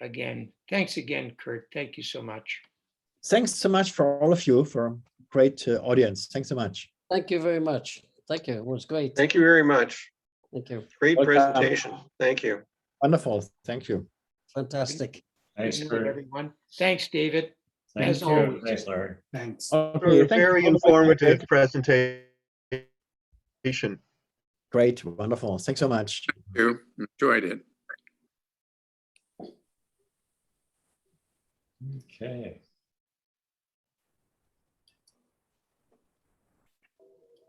again. Thanks again, Kurt. Thank you so much. Thanks so much for all of you, for a great audience. Thanks so much. Thank you very much. Thank you. It was great. Thank you very much. Thank you. Great Welcome. presentation. Thank you. Wonderful. Thank you. Fantastic. Thanks, Good night, Kurt. everyone. Thanks, David. Thank As you. always. Thanks, Larry. Thanks. Okay, thank you. Very informative presentation. Great. Wonderful. Thanks so much. You enjoyed it. Okay.